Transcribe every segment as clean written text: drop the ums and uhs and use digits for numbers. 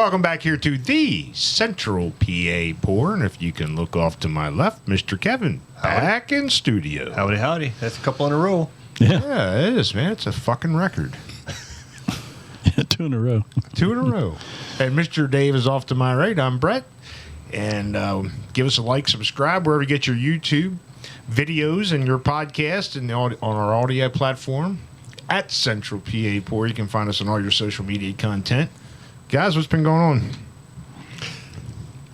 welcome back here to the Central PA Pour. And if you can look off to my left, Mr. Kevin, back in studio. Howdy, howdy. That's a couple in a row. Yeah, it is, man. It's a fucking record. 2 in a row. 2 in a row. And Mr. Dave is off to my right. I'm Brett. And give us a like, subscribe wherever you get your YouTube videos and your podcast and on our audio platform at Central PA Pour. You can find us on all your social media content. Guys, what's been going on?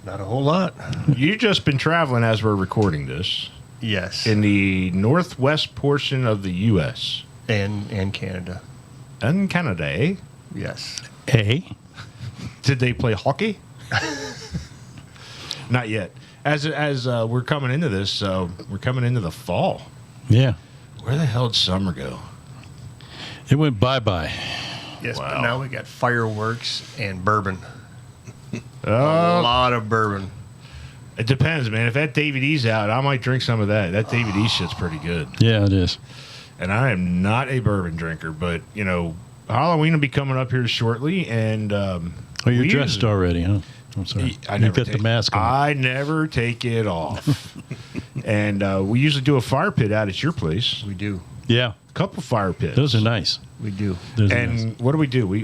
Not a whole lot. You've just been traveling as we're recording this. Yes. In the northwest portion of the U.S. And Canada. And Canada, eh? Yes. Hey. Did they play hockey? Not yet. As we're coming into this, we're coming into the fall. Yeah. Where the hell did summer go? It went bye-bye. Yes, Wow. but now we got fireworks and bourbon. A Oh, lot of bourbon. it depends, man. If that DVD's out, I might drink some of that. That DVD shit's pretty good. Yeah, it is. And I am not a bourbon drinker, but, you know, Halloween will be coming up here shortly. And Oh, you're dressed already, huh? I'm sorry. I You never got the mask on. I never take it off. And we usually do a fire pit out at your place. We do. Yeah. A couple fire pits. Those are nice. We do. Those are And nice. what do? We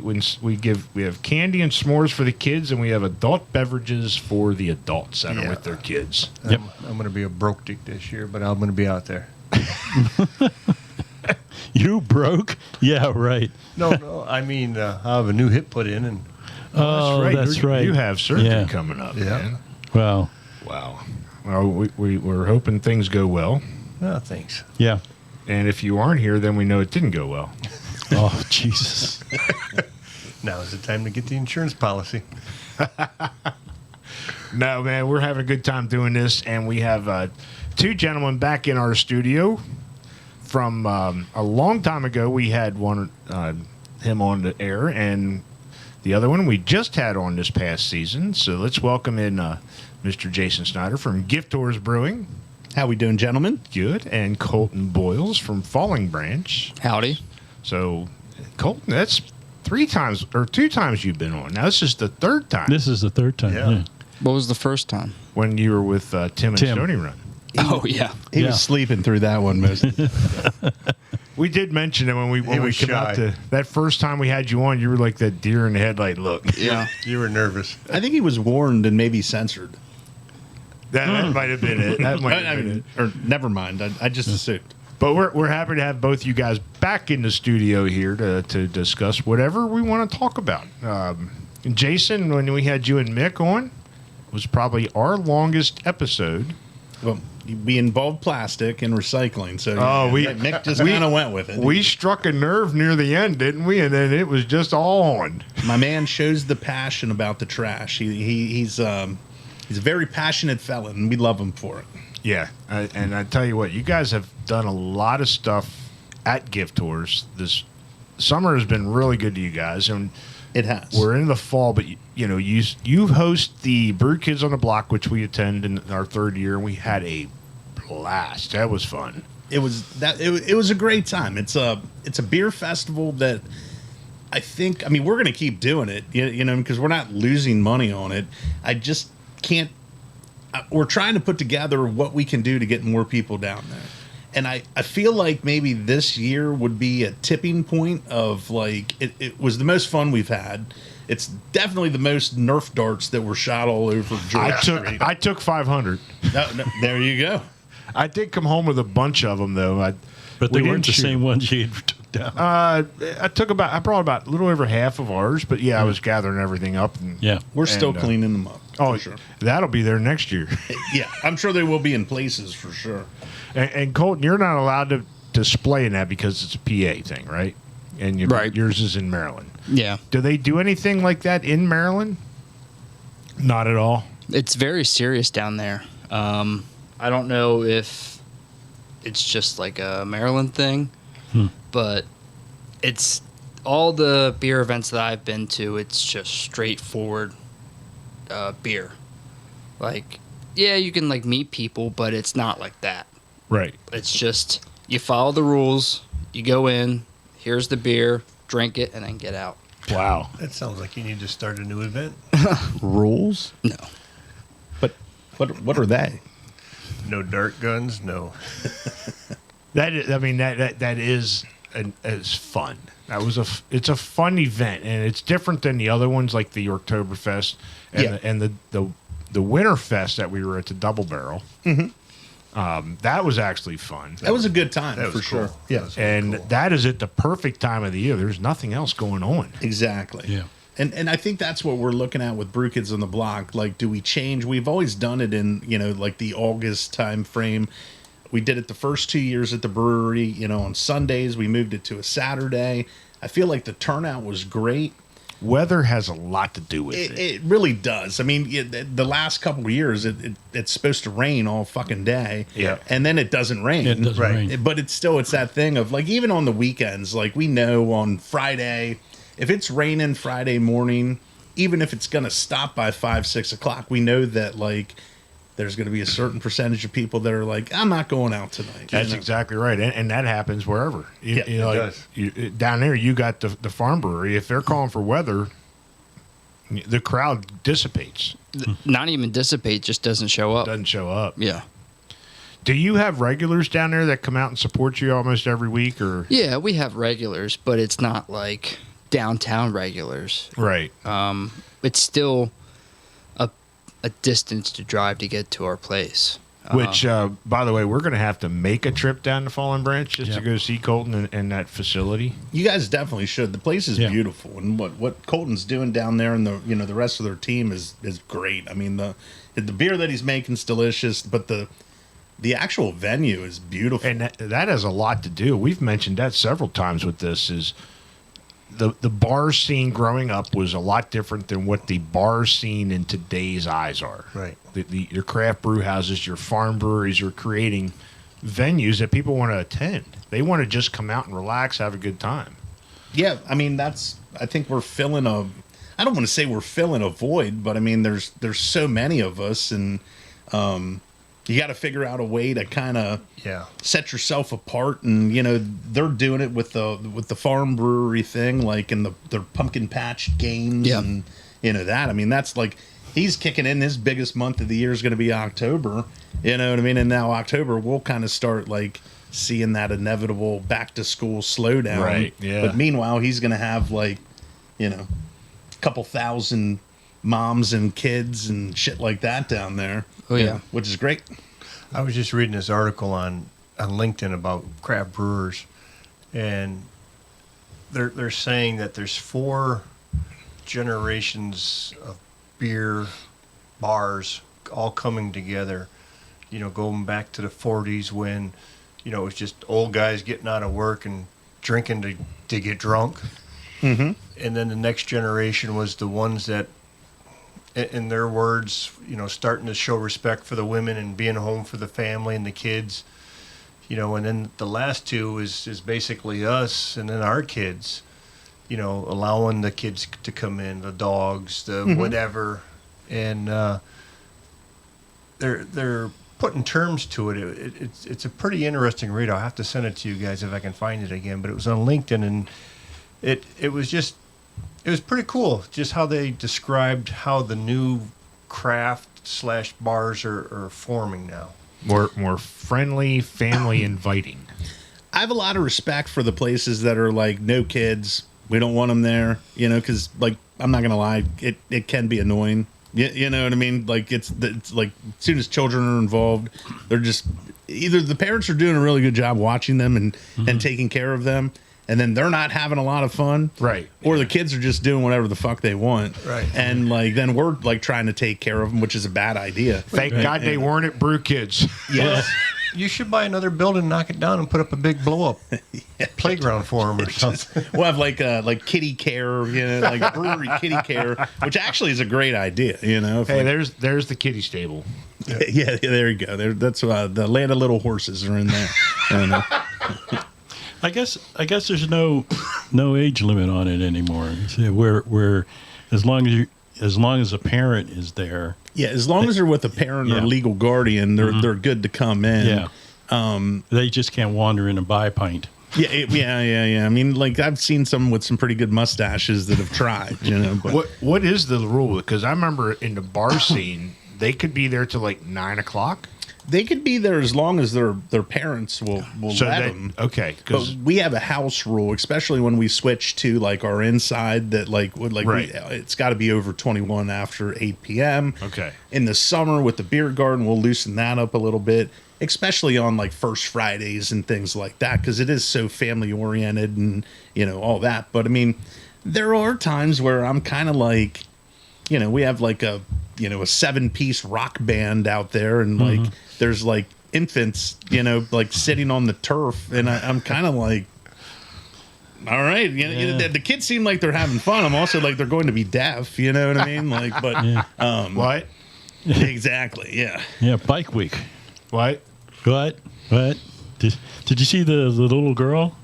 have candy and s'mores for the kids, and we have adult beverages for the adults that are with their kids. Yep. I'm going to be a broke dick this year, but I'm going to be out there. You broke? Yeah, right. No. I mean, I have a new hip put in, and Oh, that's right. You have surgery Yeah. coming up, Yeah. man. Wow. Wow. Well, we're hoping things go well. oh, thanks. Yeah. And if you aren't here, then we know it didn't go well. Oh, Jesus. Now is the time to get the insurance policy. No, man, we're having a good time doing this, and we have 2 gentlemen back in our studio. From a long time ago, we had him on the air, and the other one we just had on this past season. So let's welcome in Mr. Jason Snyder from Gift Horse Brewing. How we doing, gentlemen? Good. And Colton Boyles from Falling Branch. Howdy. So, Colton, that's 2 times you've been on. Now, this is the 3rd time. This is the 3rd time. Yeah. Yeah. What was the first time? When you were with Tim and Stony Run. Oh, yeah. He Yeah. was sleeping through that one most of the time. We did mention it when we was came out shy. to that first time we had you on. You were like that deer in the headlight look. Yeah. You were nervous. I think he was warned and maybe censored. That might have been it. That might I have been mean, it. or never mind. I just assumed. But we're happy to have both you guys back in the studio here to discuss whatever we want to talk about. Jason, when we had you and Mick on, was probably our longest episode. Well, we involved plastic and recycling, so Mick just we- kind of went with it. We struck a nerve near the end, didn't we? And then it was just all on. My man shows the passion about the trash. He's a very passionate fella, and we love him for it. Yeah, and I tell you what, you guys have done a lot of stuff at Gift Horse. This summer has been really good to you guys, and It has. we're in the fall. But you host the Brewkids on the Block, which we attend in our 3rd year, and we had a blast. That was fun. It was a great time. It's a beer festival that I think. I mean, we're going to keep doing it, because we're not losing money on it. I just can't. We're trying to put together what we can do to get more people down there, and I feel like maybe this year would be a tipping point of like it was the most fun we've had. It's definitely the most Nerf darts that were shot all over Georgia Street. I took 500. No, there you go. I did come home with a bunch of them though. But they we weren't the didn't shoot. same ones you took down. I brought about a little over half of ours, but yeah, I was gathering everything up. And, Yeah. We're still And, cleaning them up. Oh, for sure. That'll be there next year. Yeah, I'm sure they will be in places for sure. And Colton, you're not allowed to display in that because it's a PA thing, right? And Right. yours is in Maryland. Yeah. Do they do anything like that in Maryland? Not at all. It's very serious down there. I don't know if it's just like a Maryland thing, but it's all the beer events that I've been to, it's just straightforward beer. Like, yeah, you can like meet people, but it's not like that. Right. It's just you follow the rules, you go in, here's the beer, drink it, and then get out. Wow. That sounds like you need to start a new event. Rules? No. But what are they? No dart guns. No. That is, I mean that is fun. It's a fun event, and it's different than the other ones like the Oktoberfest and the Winterfest that we were at the Double Barrel. That was actually fun. That was a good time That for was sure. cool. Yeah, That was really And cool. that is at the perfect time of the year. There's nothing else going on. exactly. Yeah. And I think that's what we're looking at with Brewkids on the Block. Like, do we change? We've always done it in, like the August time frame. We did it the first 2 years at the brewery, on Sundays. We moved it to a Saturday. I feel like the turnout was great. Weather has a lot to do with it. It really does. I mean, the last couple of years, it's supposed to rain all fucking day. Yeah. And then it doesn't rain. It doesn't Right. rain. But it's that thing of like, even on the weekends, like we know on Friday, if it's raining Friday morning, even if it's going to stop by 5, 6 o'clock, we know that like there's going to be a certain percentage of people that are like, I'm not going out tonight. That's exactly right, and that happens wherever. Yeah, it does. Down there, you got the farm brewery. If they're calling for weather, the crowd dissipates, Not even dissipate, just doesn't show up. doesn't show up. Yeah. Do you have regulars down there that come out and support you almost every week, or Yeah, we have regulars, but it's not like downtown regulars. right? It's still a distance to drive to get to our place. Which, by the way, we're going to have to make a trip down to Falling Branch just to Yep. go see Colton and that facility. You guys definitely should. The place is Yeah. beautiful, and what Colton's doing down there, and the rest of their team is great. I mean, the beer that he's making is delicious, but the actual venue is beautiful. And that has a lot to do. We've mentioned that several times with this. Is the bar scene growing up was a lot different than what the bar scene in today's eyes are. Right. Your craft brew houses, your farm breweries are creating venues that people want to attend. They want to just come out and relax, have a good time. Yeah, I mean I think we're filling I don't want to say we're filling a void, but I mean there's so many of us, and you got to figure out a way to kind of Yeah. set yourself apart. And they're doing it with the farm brewery thing, like in their pumpkin patch games. Yeah. And that, I mean, that's like he's kicking in. His biggest month of the year is going to be October, you know what I mean? And now October we'll kind of start like seeing that inevitable back to school slowdown. Right, yeah. But meanwhile he's going to have like a couple thousand moms and kids and shit like that down there. Oh, yeah. Which is great. I was just reading this article on LinkedIn about craft brewers, and they're saying that there's 4 generations of beer bars all coming together. Going back to the 40s when it was just old guys getting out of work and drinking to get drunk. Mm-hmm. And then the next generation was the ones that, in their words, starting to show respect for the women and being home for the family and the kids, and then the last 2 is basically us and then our kids, allowing the kids to come in, the dogs, the whatever, and they're putting terms to it. It's a pretty interesting read. I'll have to send it to you guys if I can find it again, but it was on LinkedIn, and it was pretty cool just how they described how the new craft / bars are forming now. More friendly, family inviting. I have a lot of respect for the places that are like no kids. We don't want them there, because like I'm not gonna lie, it can be annoying. You know what I mean? Like it's like as soon as children are involved, they're just either the parents are doing a really good job watching them and taking care of them, and then they're not having a lot of fun, Right. Or the kids are just doing whatever the fuck they want, Right. And like then we're like trying to take care of them, which is a bad idea. Thank God they weren't at Brewkids. Yes. You should buy another building, knock it down, and put up a big blow up playground for them or something. We'll have like kitty care, like brewery kitty care, which actually is a great idea, if, Hey, like, there's the kiddie stable. yeah, there you go. That's the land of little horses are in there. I guess there's no age limit on it anymore. So where as long as a parent is there. Yeah, as long as they're with a parent or Yeah. legal guardian, they're good to come in. Yeah. They just can't wander in and buy a pint. Yeah. I mean, like I've seen some with some pretty good mustaches that have tried, you know. But What is the rule? Because I remember in the bar scene, they could be there till like 9 o'clock. they could be there as long as their parents will let them. Okay, But because we have a house rule, especially when we switch to like our inside, that like would like Right. it's got to be over 21 after 8 p.m. Okay. In the summer with the beer garden, we'll loosen that up a little bit, especially on like First Fridays and things like that, because it is so family oriented and you know all that. But I mean, there are times where I'm kind of like, you know, we have like a 7-piece rock band out there, and like there's like infants, you know, like sitting on the turf, and I'm kind of like, all right, the kids seem like they're having fun. I'm also like they're going to be deaf, you know what I mean? Like, but what? Exactly, yeah. Yeah, Bike Week. What? What? Did you see the little girl?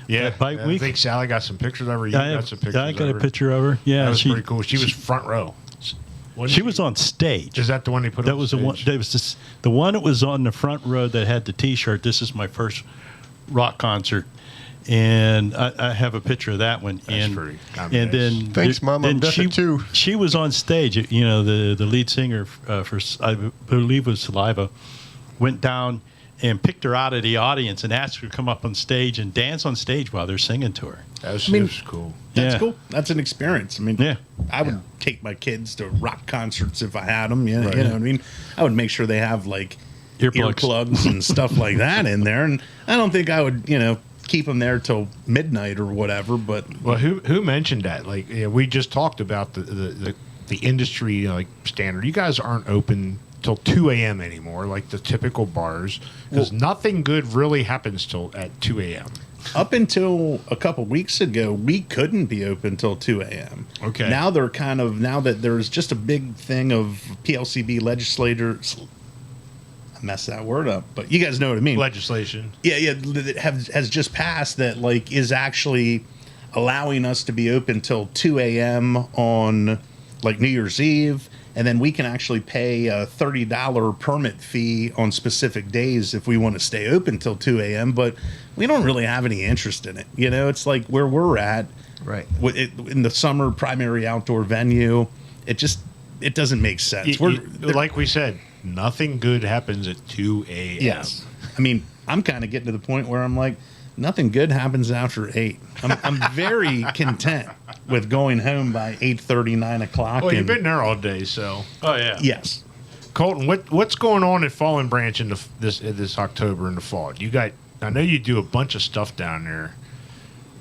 Yeah, Bike Week? I think Sally got some pictures of her. You got some pictures. I got of a her. picture of her. Yeah, That was pretty cool. She was front row. She was on stage. Is that the one they put? That on was stage? the one. That was the one that was on the front row that had the T-shirt. This is my first rock concert, and I have a picture of that one. That's and pretty and then Thanks, Mom. I'm then Beth too. She was on stage. You know, the lead singer for I believe it was Saliva went down and picked her out of the audience and asked her to come up on stage and dance on stage while they're singing to her. That was, mean- it was cool. That's Yeah. cool. That's an experience. I mean, Yeah. I would take my kids to rock concerts if I had them. You know, Right. you know what I mean? I would make sure they have like Earplugs. earplugs and stuff like that in there. And I don't think I would, keep them there till midnight or whatever. But Well, who mentioned that? Like, we just talked about the industry like standard. You guys aren't open till 2 a.m. anymore, like the typical bars, because nothing good really happens till at 2 a.m. up until a couple weeks ago, we couldn't be open till 2 a.m. Okay. Now now that there's just a big thing of PLCB legislators. I messed that word up, but you guys know what I mean. Legislation. Yeah, that has just passed that like is actually allowing us to be open till 2 a.m. on like New Year's Eve, and then we can actually pay a $30 permit fee on specific days if we want to stay open till 2 a.m. But we don't really have any interest in it. You know, it's like where we're at, Right. in the summer primary outdoor venue. It doesn't make sense. Like we said, nothing good happens at 2 a.m. Yes. I mean, I'm kind of getting to the point where I'm like, nothing good happens after 8. I'm very content with going home by 8:30, 9 o'clock. Well, you've been there all day, so. Oh yeah. Yes. Colton, what's going on at Falling Branch in this October in the fall? I know you do a bunch of stuff down there.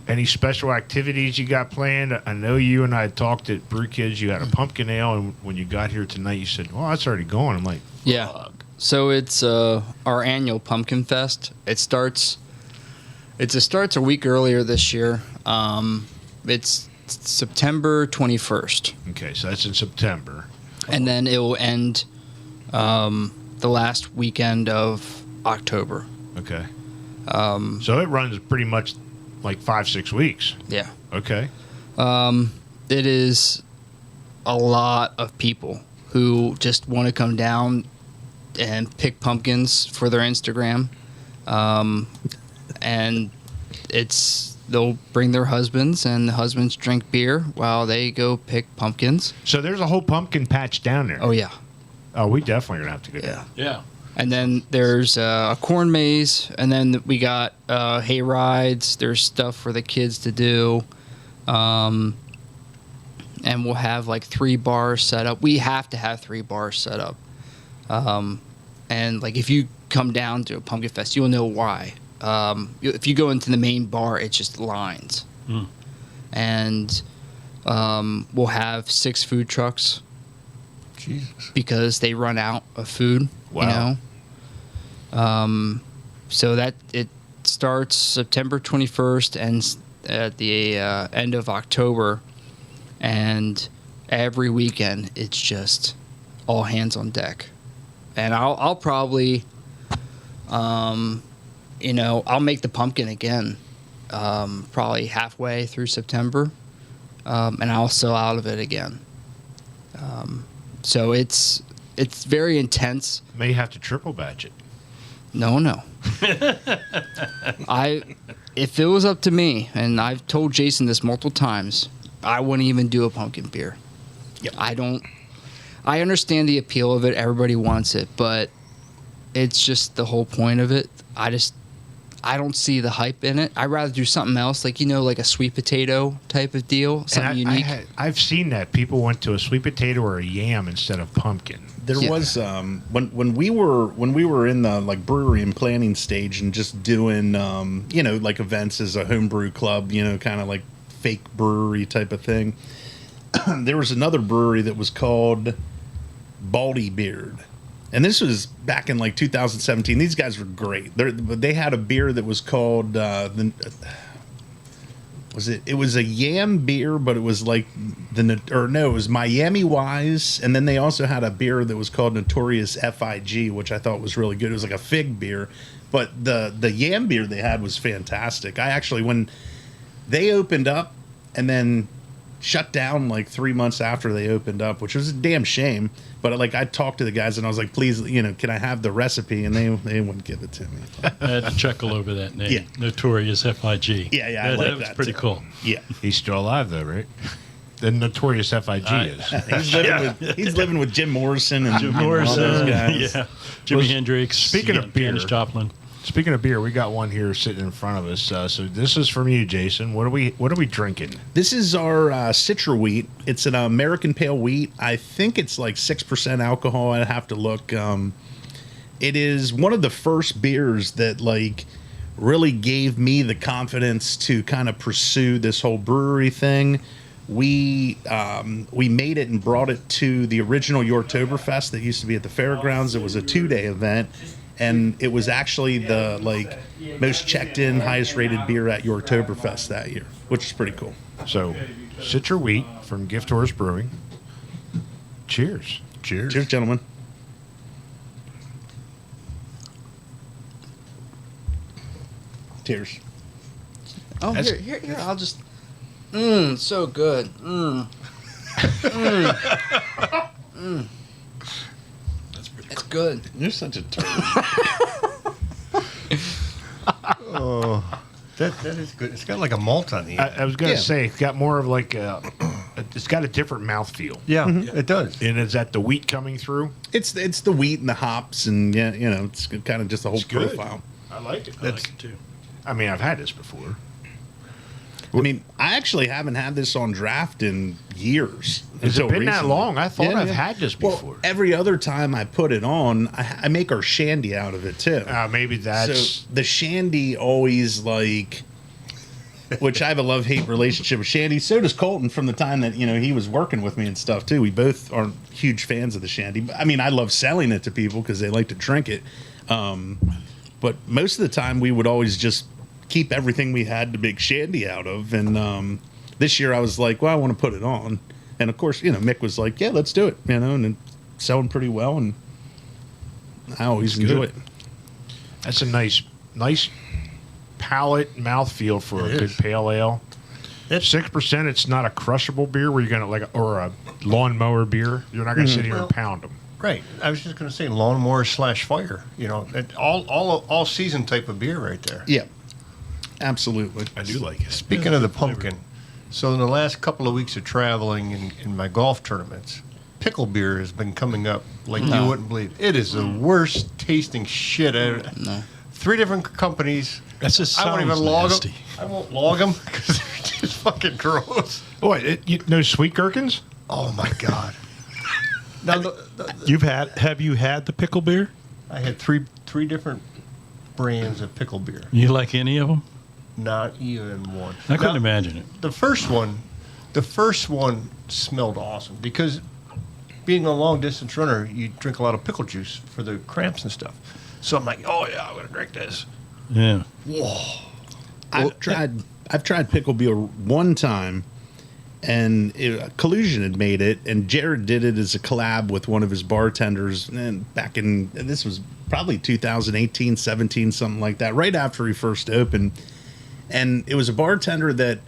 Any special activities you got planned? I know you and I had talked at Brewkids. You had a pumpkin ale, and when you got here tonight, you said, "Well, that's already going." I'm like, Yeah. "Fuck." So it's our annual Pumpkin Fest. It starts a week earlier this year. It's September 21st, Okay, so that's in September. and then it will end the last weekend of October. Okay. So it runs pretty much like 5-6 weeks. Yeah. Okay. It is a lot of people who just want to come down and pick pumpkins for their Instagram. And they'll bring their husbands, and the husbands drink beer while they go pick pumpkins. So there's a whole pumpkin patch down there. Oh, yeah. Oh, we definitely gonna have to go Yeah. down. Yeah. And then there's a corn maze, and then we got hay rides. There's stuff for the kids to do. And we'll have like 3 bars set up. We have to have 3 bars set up. And like if you come down to a pumpkin fest, you'll know why. If you go into the main bar, it's just lines. And we'll have 6 food trucks Jesus. because they run out of food. Wow. You know. So that it starts September 21st and at the end of October, and every weekend it's just all hands on deck. And I'll probably, I'll make the pumpkin again, probably halfway through September, and I'll sell out of it again. So it's very intense. May have to triple batch it. No. if it was up to me, and I've told Jason this multiple times, I wouldn't even do a pumpkin beer. Yep. I understand the appeal of it. Everybody wants it, but it's just the whole point of it. I don't see the hype in it. I'd rather do something else, like like a sweet potato type of deal, something unique. I've seen that people went to a sweet potato or a yam instead of pumpkin. There was when we were in the like brewery and planning stage and just doing like events as a homebrew club, kind of like fake brewery type of thing. There was another brewery that was called Baldy Beard. And this was back in like 2017. These guys were great. They had a beer that was called it was a yam beer, but it was like it was Miami Wise, and then they also had a beer that was called Notorious FIG, which I thought was really good. It was like a fig beer, but the yam beer they had was fantastic. I actually, when they opened up and then shut down like 3 months after they opened up, which was a damn shame. But like I talked to the guys and I was like, please, can I have the recipe? And they wouldn't give it to me. I had to chuckle over that name. Yeah. Notorious FIG. Yeah, I like that was that pretty too. cool. Yeah, He's still alive though, right? The Notorious FIG is. he's living with Jim Morrison and Jim all Morrison, those guys. yeah, Jimi Well, Hendrix. speaking of beer- Janis Joplin. Speaking of beer, we got one here sitting in front of us. So this is from you, Jason. What are we drinking? This is our Citra wheat. It's an American pale wheat. I think it's like 6% alcohol. I'd have to look. It is one of the first beers that like really gave me the confidence to kind of pursue this whole brewery thing. We made it and brought it to the original Yorktoberfest that used to be at the fairgrounds. It was a 2-day event. And it was actually the like most checked in, highest rated beer at Yorktoberfest that year, which is pretty cool. So, Citra Wheat from Gift Horse Brewing. Cheers. Cheers. Cheers, gentlemen. Cheers. Oh, here, I'll just. So good. It's good. You're such a turd. That is good. It's got like a malt on the end. I was going to Yeah. say, it's got more of like it's got a different mouthfeel. Yeah, it does. And is that the wheat coming through? It's the wheat and the hops and it's kind of just the whole good. profile. I like it. I like it too. I mean, I've had this before. I mean, I actually haven't had this on draft in years. Has it until been that recently. long? I thought Yeah, I've yeah. had this Well, before. every other time I put it on, I make our shandy out of it too. Maybe that's... So the shandy always like, which I have a love-hate relationship with shandy. So does Colton from the time that he was working with me and stuff too. We both are huge fans of the shandy. I mean, I love selling it to people because they like to drink it. But most of the time, we would always just keep everything we had to make shandy out of. And this year, I was like, well, I want to put it on. And of course, Mick was like, yeah, let's do it. And it's selling pretty well, and I always enjoy it. That's a nice palate mouthfeel for It a good is. pale ale. 6%. It's not a crushable beer where you're gonna or a lawnmower beer. You're not gonna sit here and pound them. Right. I was just going to say lawnmower / fire. All season type of beer right there. Yeah, absolutely. I do like it. Speaking of the pumpkin, so in the last couple of weeks of traveling in my golf tournaments, pickle beer has been coming up like you wouldn't believe. It is the worst tasting shit ever. No. 3 different companies. That just I won't sounds even log nasty. them. I won't log them because they're just fucking gross. What? No sweet gherkins? Oh my god. Now Have you had the pickle beer? I had three different brands of pickle beer. You like any of them? Not even one. I couldn't Now, imagine it. The first one smelled awesome because being a long distance runner, you drink a lot of pickle juice for the cramps and stuff. So I'm like, oh yeah, I'm gonna drink this. Yeah. Whoa. I've tried pickle beer one time, and Collusion had made it, and Jared did it as a collab with one of his bartenders, and this was probably 2018, 17, something like that, right after he first opened. And it was a bartender that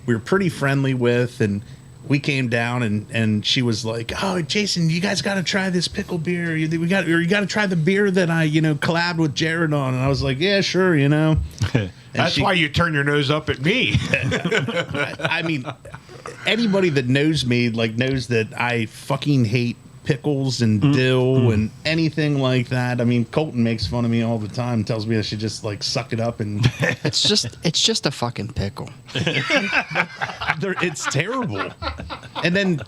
we were pretty friendly with, and we came down and she was like, "Oh, Jason, you guys got to try this pickle beer. You got to try the beer that I collabed with Jared on." And I was like, "Yeah, sure, That's why you turn your nose up at me. I mean, anybody that knows me knows that I fucking hate pickles and dill and anything like that. I mean, Colton makes fun of me all the time, tells me I should just suck it up and It's just a fucking pickle. it's terrible. And then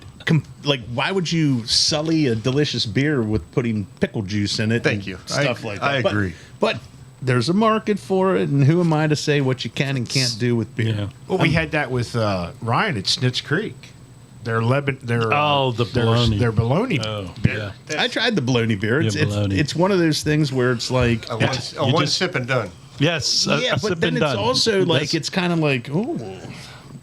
why would you sully a delicious beer with putting pickle juice in it? Thank and you. Stuff like that. I agree. But there's a market for it, and who am I to say what you can and can't do with beer? Yeah. Well, we had that with Ryan at Snitz Creek. Their the bologna. Their bologna Oh, beer. yeah. I tried the bologna beer. It's, Yeah, bologna. it's one of those things where it's like, A You one just- sip and done. Yes. yeah, but then it's done. also That's- it's kind of like, oh,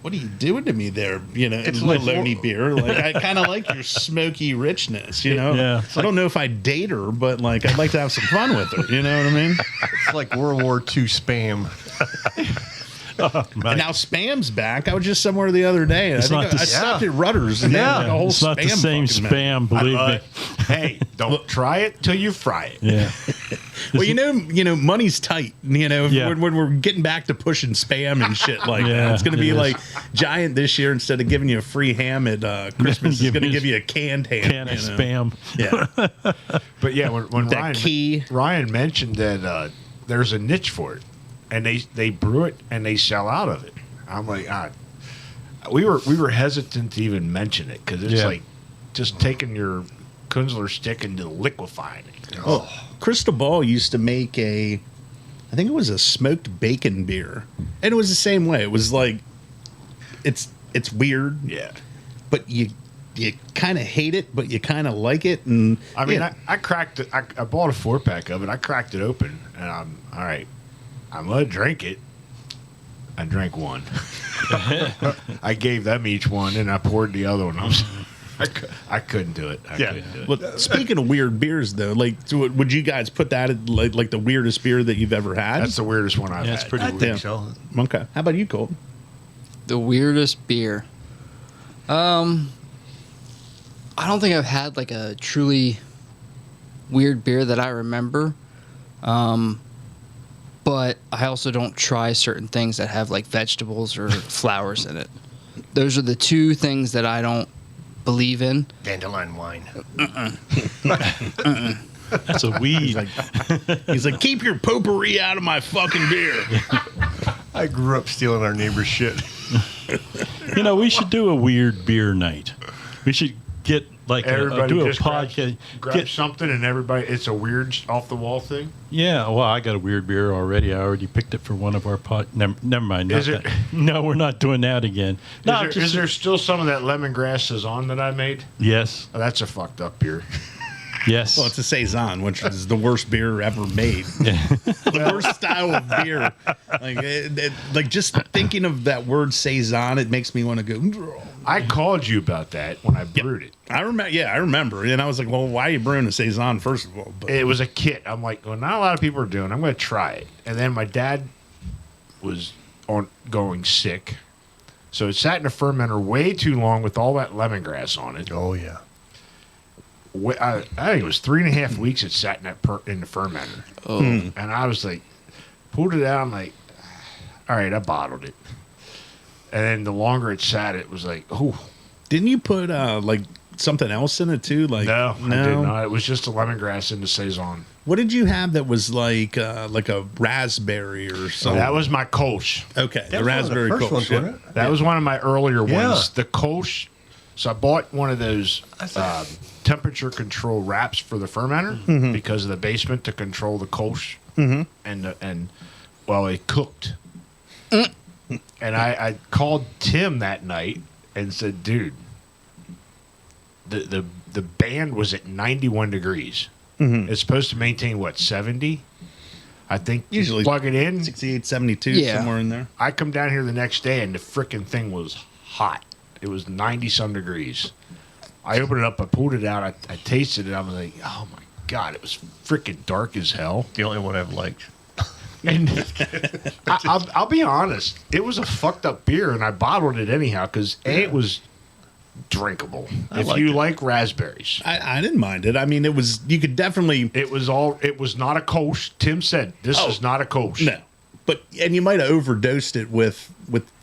what are you doing to me there? It's Bologna like- beer. I kind of like your smoky richness. Yeah. I don't know if I'd date her, but I'd like to have some fun with her. You know what I mean? It's like World War II spam. Right. And now Spam's back. I was just somewhere the other day, and It's not I the- stopped at Rutter's, and they had a whole it's not the Spam same fucking menu. spam, believe me. Hey, don't try it till you fry it. Yeah. Well, money's tight. Yeah. When we're getting back to pushing Spam and shit like that, Yeah, it's going to be it is. like Giant this year. Instead of giving you a free ham at Christmas, it's Give going to you give you a canned ham. Can of spam. Yeah. But yeah, when That Ryan mentioned that there's a niche for it, and they brew it and they sell out of it. I'm like, we were hesitant to even mention it because it's Yeah. like just taking your Kunzler stick and liquefying it. Oh, Crystal Ball used to make I think it was a smoked bacon beer, and it was the same way. It was like, it's weird, Yeah. but you kind of hate it, but you kind of like it. And I mean, yeah. I cracked it. I bought a 4-pack of it. I cracked it open, and I'm all right. I'm gonna drink it. I drank one. I gave them each one, and I poured the other one. I couldn't do it. I couldn't do it. Well, speaking of weird beers, though, would you guys put that at like the weirdest beer that you've ever had? That's the weirdest one I've Yeah, had. it's pretty I weird. think so. Okay. How about you, Colton? The weirdest beer. I don't think I've had a truly weird beer that I remember. But I also don't try certain things that have vegetables or flowers in it. Those are the two things that I don't believe in. Dandelion wine. That's a weed. He's like, keep your potpourri out of my fucking beer. I grew up stealing our neighbor's shit. We should do a weird beer night. We should get Everybody do a just podcast. grab something, and everybody. It's a weird off the wall thing. Yeah, well, I got a weird beer already. I already picked it for one of our Never mind. Is not it- that. No, we're not doing that again. No, Is there still some of that lemongrass saison that I made? Yes, Oh, that's a fucked up beer. yes. Well, it's a saison, which is the worst beer ever made. The worst style of beer. Just thinking of that word saison, it makes me want to go. I called you about that when I brewed it. I remember. Yeah, I remember. And I was like, well, why are you brewing a saison first of all? But It was a kit. I'm like, well, not a lot of people are doing. I'm going to try it. And then my dad was going sick, so it sat in a fermenter way too long with all that lemongrass on it. Oh, yeah. I think it was 3.5 weeks it sat in in the fermenter. Oh, And I was like, pulled it out. I'm like, all right, I bottled it. And then the longer it sat, it was like, oh. didn't you put something else in it too? No, I did not. It was just a lemongrass in the saison. What did you have that was like a raspberry or something? That was my Kolsch. Okay, That the was one of raspberry first Kolsch, ones, yeah. wasn't it? That was one of my earlier Yeah. ones. The Kolsch. So I bought one of those temperature control wraps for the fermenter because of the basement to control the Kolsch. And it cooked. And I called Tim that night and said, dude, the band was at 91 degrees. It's supposed to maintain, 70? I think Usually you plug it in. 68, 72, Yeah. somewhere in there. I come down here the next day and the frickin' thing was hot. It was 90-some degrees. I opened it up, I pulled it out, I tasted it, I was like, oh my God, it was frickin' dark as hell. The only one I've liked. And I'll be honest, it was a fucked up beer, and I bottled it anyhow because it was drinkable. I If liked you it. like raspberries. I didn't mind it. I mean, you could definitely It was not a Kolsch. Tim said, this is not a Kolsch. no, and you might have overdosed it with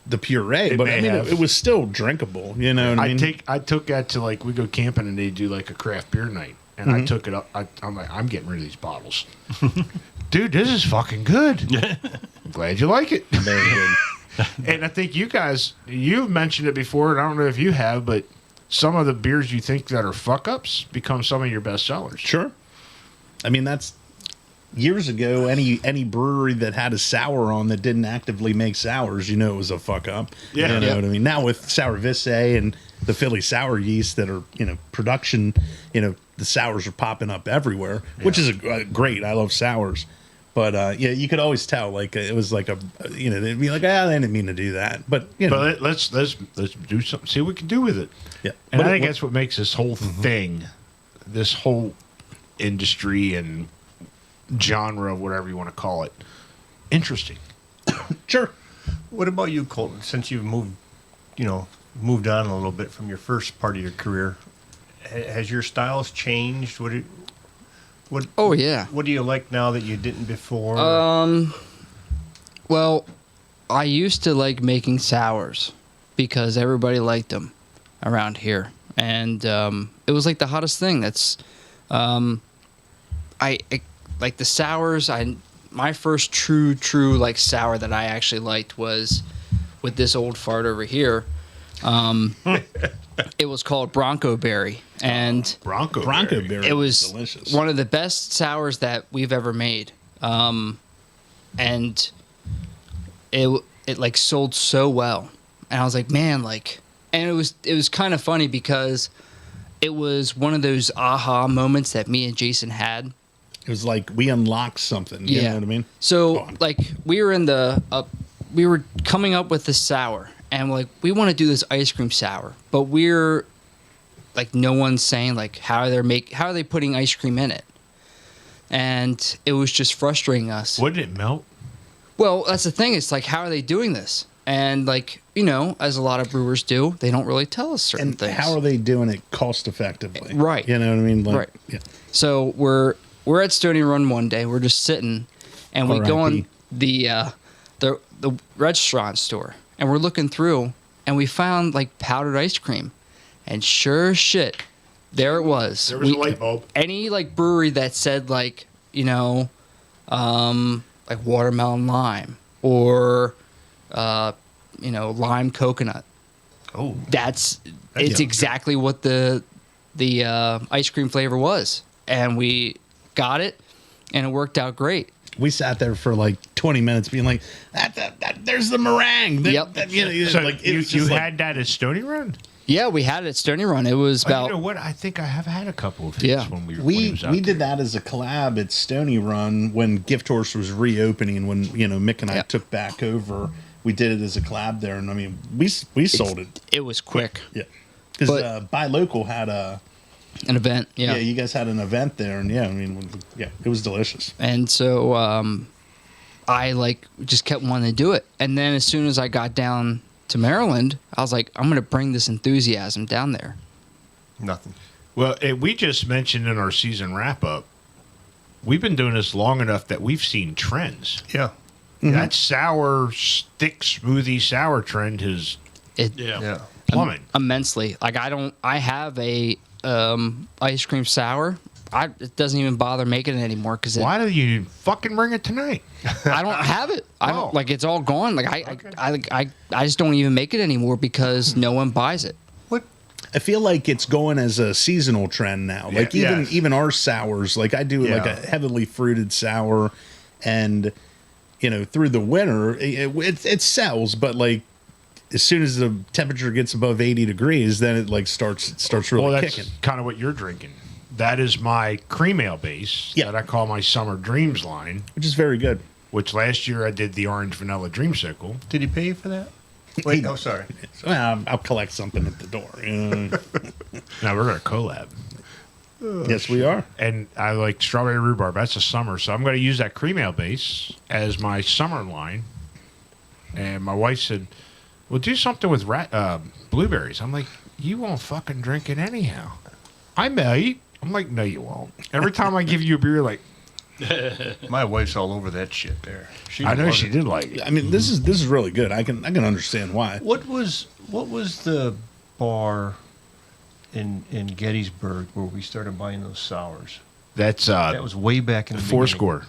the puree, but may I mean, have. it was still drinkable. You know what I mean? I took that to like we go camping and they do like a craft beer night, and I took it up. I'm like, I'm getting rid of these bottles, dude. This is fucking good. I'm glad you like it. Very good. And I think you've mentioned it before, and I don't know if you have, but some of the beers you think that are fuck ups become some of your best sellers. Sure. I mean, that's years ago. Any brewery that had a sour on that didn't actively make sours, it was a fuck up. Yeah. You know Yeah. what I mean? Now with Sour Vissay and the Philly sour yeast that are, production, the sours are popping up everywhere, which is great. I love sours. But yeah, you could always tell, like it was like they'd be like, they didn't mean to do that. But But let's do something. See what we can do with it. yeah. And But I think that's what makes this whole thing, this whole industry and genre, whatever you want to call it, interesting. sure. What about you, Colton? Since you've moved on a little bit from your first part of your career, has your styles changed? Oh yeah. What do you like now that you didn't before? Well, I used to like making sours because everybody liked them around here, and it was like the hottest thing. That's I like the sours. My first true like sour that I actually liked was with this old fart over here. It was called Bronco Berry, and Bronco Berry it was delicious. one of the best sours that we've ever made. And it like sold so well, and I was like, man, like, and it was kind of funny because it was one of those aha moments that me and Jason had. It was like we unlocked something. You know what I mean? Go So on. like we were coming up with this sour, and we're like, we want to do this ice cream sour, but we're like, no one's saying like how are they putting ice cream in it, and it was just frustrating us. Wouldn't it melt? Well, that's the thing. It's like, how are they doing this? And like, as a lot of brewers do, they don't really tell us certain And things. how are they doing it cost effectively? Right. You know what I mean? Like, Right. Yeah. So we're at Stony Run one day. We're just sitting, and we go on the restaurant store, and we're looking through, and we found like powdered ice cream, and sure as shit, there it was. There was a light bulb. Any like brewery that said like like watermelon lime or lime coconut. Oh, It's sounds exactly what the ice cream flavor was, and we got it, and it worked out great. We sat there for like 20 minutes being like, that there's the meringue. Yep. so like, it was you just like- had that at Stony Run? Yeah, we had it at Stony Run. It was Oh, about you know what? I think I have had a couple of his Yeah. when when we he was out we did there. that as a collab at Stony Run when Gift Horse was reopening. When Mick and I Yeah. took back over, we did it as a collab there, and I mean we sold it. it was quick. Yeah, because But- Buy Local had a An event. Yeah. you guys had an event there, and it was delicious. And so I like just kept wanting to do it. And then as soon as I got down to Maryland, I was like, I'm going to bring this enthusiasm down there. Nothing. Well, we just mentioned in our season wrap up, we've been doing this long enough that we've seen trends. Yeah. That sour stick smoothie sour trend has Yeah. plummeted. Immensely. Like I have a ice cream sour. It doesn't even bother making it anymore because Why do you fucking bring it tonight? I don't have it. I don't Oh. like it's all gone. Like I just don't even make it anymore because no one buys it. What? I feel like it's going as a seasonal trend now. Like yes. even our sours, like I do like Yeah. a heavily fruited sour, and through the winter it sells, but like as soon as the temperature gets above 80 degrees, then it like starts really Well, that's kicking. kind of what you're drinking. That is my cream ale base Yeah. that I call my Summer Dreams line, Which is very good. which last year I did the Orange Vanilla Dreamsicle. Did he pay you for that? Wait, oh, sorry. Well, I'll collect something at the door. Now we're going to collab. Yes, we are. And I like strawberry rhubarb. That's a summer. So I'm going to use that cream ale base as my summer line. And my wife said, well, do something with blueberries. I'm like, you won't fucking drink it anyhow. I might. I'm like, no, you won't. Every time I give you a beer, like, My wife's all over that shit there. I know loved she it. did like it. I mean, this is really good. I can understand why. What was the bar in Gettysburg where we started buying those sours? That's That was way back in the four beginning. score.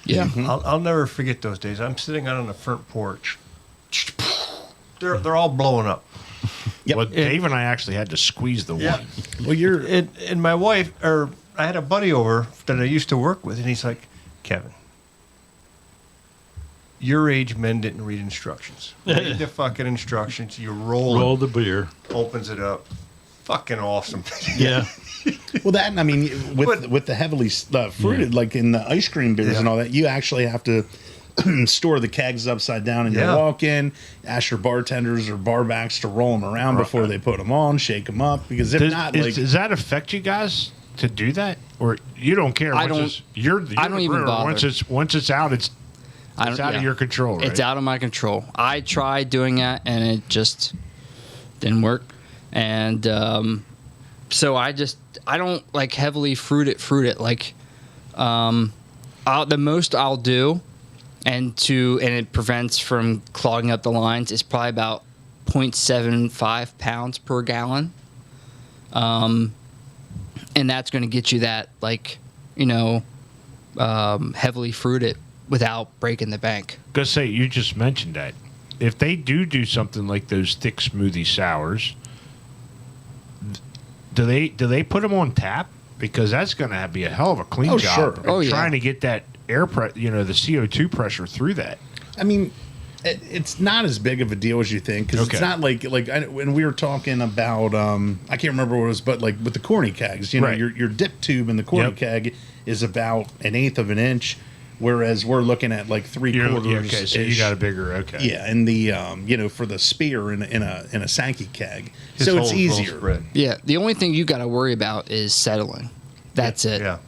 Yeah. I'll never forget those days. I'm sitting out on the front porch. They're all blowing up. Yep. Well, Dave and I actually had to squeeze the one. Well, you're And my wife, or I had a buddy over that I used to work with, and he's like, Kevin, your age men didn't read instructions. Read the fucking instructions. You roll the beer. opens it up. Fucking awesome. Yeah. well. That I mean, But- with the heavily fruited, like in the ice cream beers Yeah. and all that, you actually have to store the kegs upside down, and you Yeah. walk in, ask your bartenders or barbacks to roll them around before they put them on, shake them up, because if not, like does that affect you guys to do that, or you don't care? I Once don't- it's- You're I the don't even brewer. bother. Once it's out, it's out of your control. Right? It's out of my control. I tried doing that and it just didn't work. And so I don't like heavily fruit it. Like the most I'll do and it prevents from clogging up the lines is probably about 0.75 pounds per gallon. And that's going to get you that, like, heavily fruited without breaking the bank. Because say you just mentioned that if they do something like those thick smoothie sours, do they put them on tap? Because that's going to be a hell of a clean Oh, job. sure. of Oh, yeah. Trying to get that air the CO2 pressure through that. I mean, it's not as big of a deal as you think, because Okay. it's not like when we were talking about I can't remember what it was, but like with the corny kegs, Right. your dip tube in the corny Yep. keg is about 1/8 of an inch, whereas we're looking at like 3/4. Okay, so you got a bigger. Okay. Yeah, and the for the spear in a Sankey keg, His so it's hole's well easier. spread. Yeah, the only thing you got to worry about is settling. That's it. Yeah.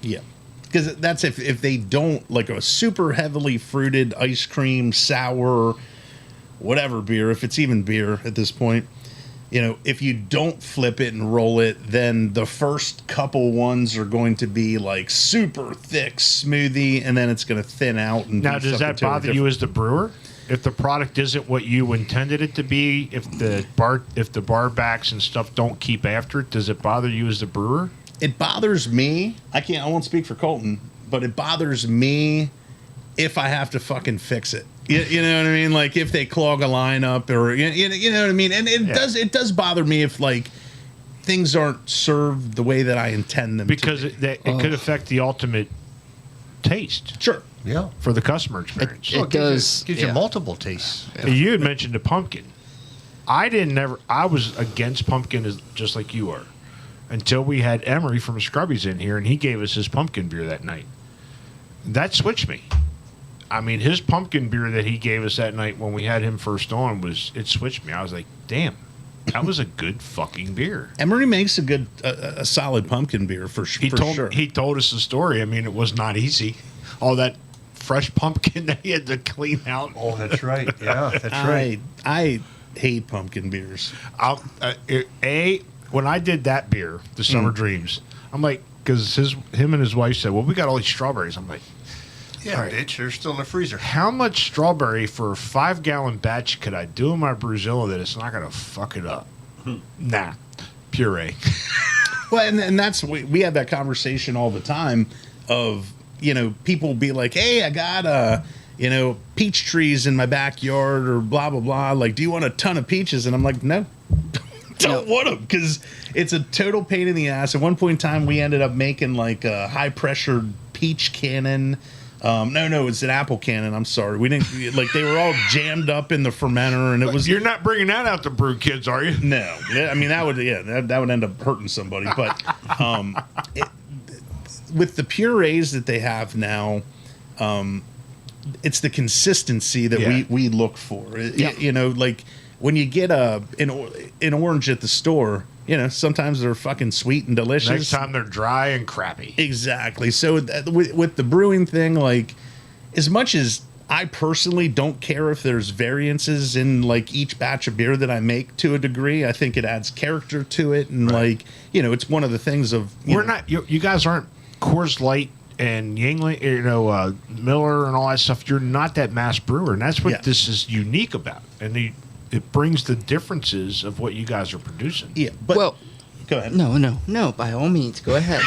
Yeah. Because that's if they don't, like a super heavily fruited ice cream, sour, whatever beer, if it's even beer at this point, if you don't flip it and roll it, then the first couple ones are going to be like super thick smoothie, and then it's going to thin out. And Now, do does that something bother totally you as the brewer? If the product isn't what you intended it to be, if the bar backs and stuff don't keep after it, does it bother you as the brewer? It bothers me. I won't speak for Colton, but it bothers me if I have to fucking fix it. You know what I mean? Like if they clog a line up, or you know what I mean. And it does bother me if like things aren't served the way that I intend them Because to. it could affect the ultimate taste Sure. Yeah. for the customer experience. It does. Gives you multiple tastes. You had mentioned the pumpkin. I was against pumpkin just like you are, until we had Emery from Scrubbies in here, and he gave us his pumpkin beer that night. That switched me. I mean, his pumpkin beer that he gave us that night when we had him first on it switched me. I was like, damn, that was a good fucking beer. Emery makes a solid pumpkin beer for sure. He told us the story. I mean, it was not easy. All that fresh pumpkin that he had to clean out. Oh, that's right. Yeah, that's right. I hate pumpkin beers. When I did that beer, the Summer Dreams, I'm like, because him and his wife said, well, we got all these strawberries. I'm like, Yeah, bitch, they're still in the freezer. how much strawberry for a 5-gallon batch could I do in my Bruzilla that it's not going to fuck it up? Nah, puree. Well, and that's we have that conversation all the time of people be like, hey, I got peach trees in my backyard or blah blah blah. Like, do you want a ton of peaches? And I'm like, no. Don't want them because it's a total pain in the ass. At one point in time, we ended up making like a high pressure peach cannon. No, it's an apple cannon. I'm sorry, we didn't like they were all jammed up in the fermenter, and it was. You're not bringing that out to Brewkids, are you? No, I mean that would end up hurting somebody. But with the purees that they have now, it's the consistency that we look for. Like when you get an orange at the store, sometimes they're fucking sweet and delicious. Next time they're dry and crappy. Exactly. So with the brewing thing, like as much as I personally don't care if there's variances in like each batch of beer that I make to a degree. I think it adds character to it, and like it's one of the things of you guys aren't Coors Light and Yingling, Miller and all that stuff. You're not that mass brewer, and that's what this is unique about, and it brings the differences of what you guys are producing. Yeah, but go ahead. No. By all means, go ahead.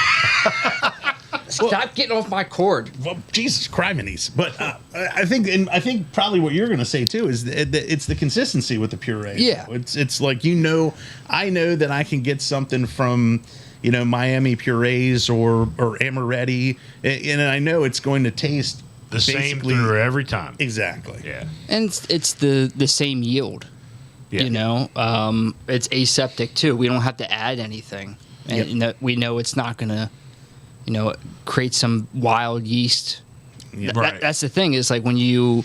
Stop getting off my cord. Well, Jesus criminies. But I think probably what you're going to say too is it's the consistency with the puree. Yeah, it's like I know that I can get something from Miami Purees or Amaretti, and I know it's going to taste the same through every time. Exactly. Yeah, and it's the same yield. Yeah. It's aseptic too. We don't have to add anything, and we know it's not going to create some wild yeast. Yeah. That's the thing is like when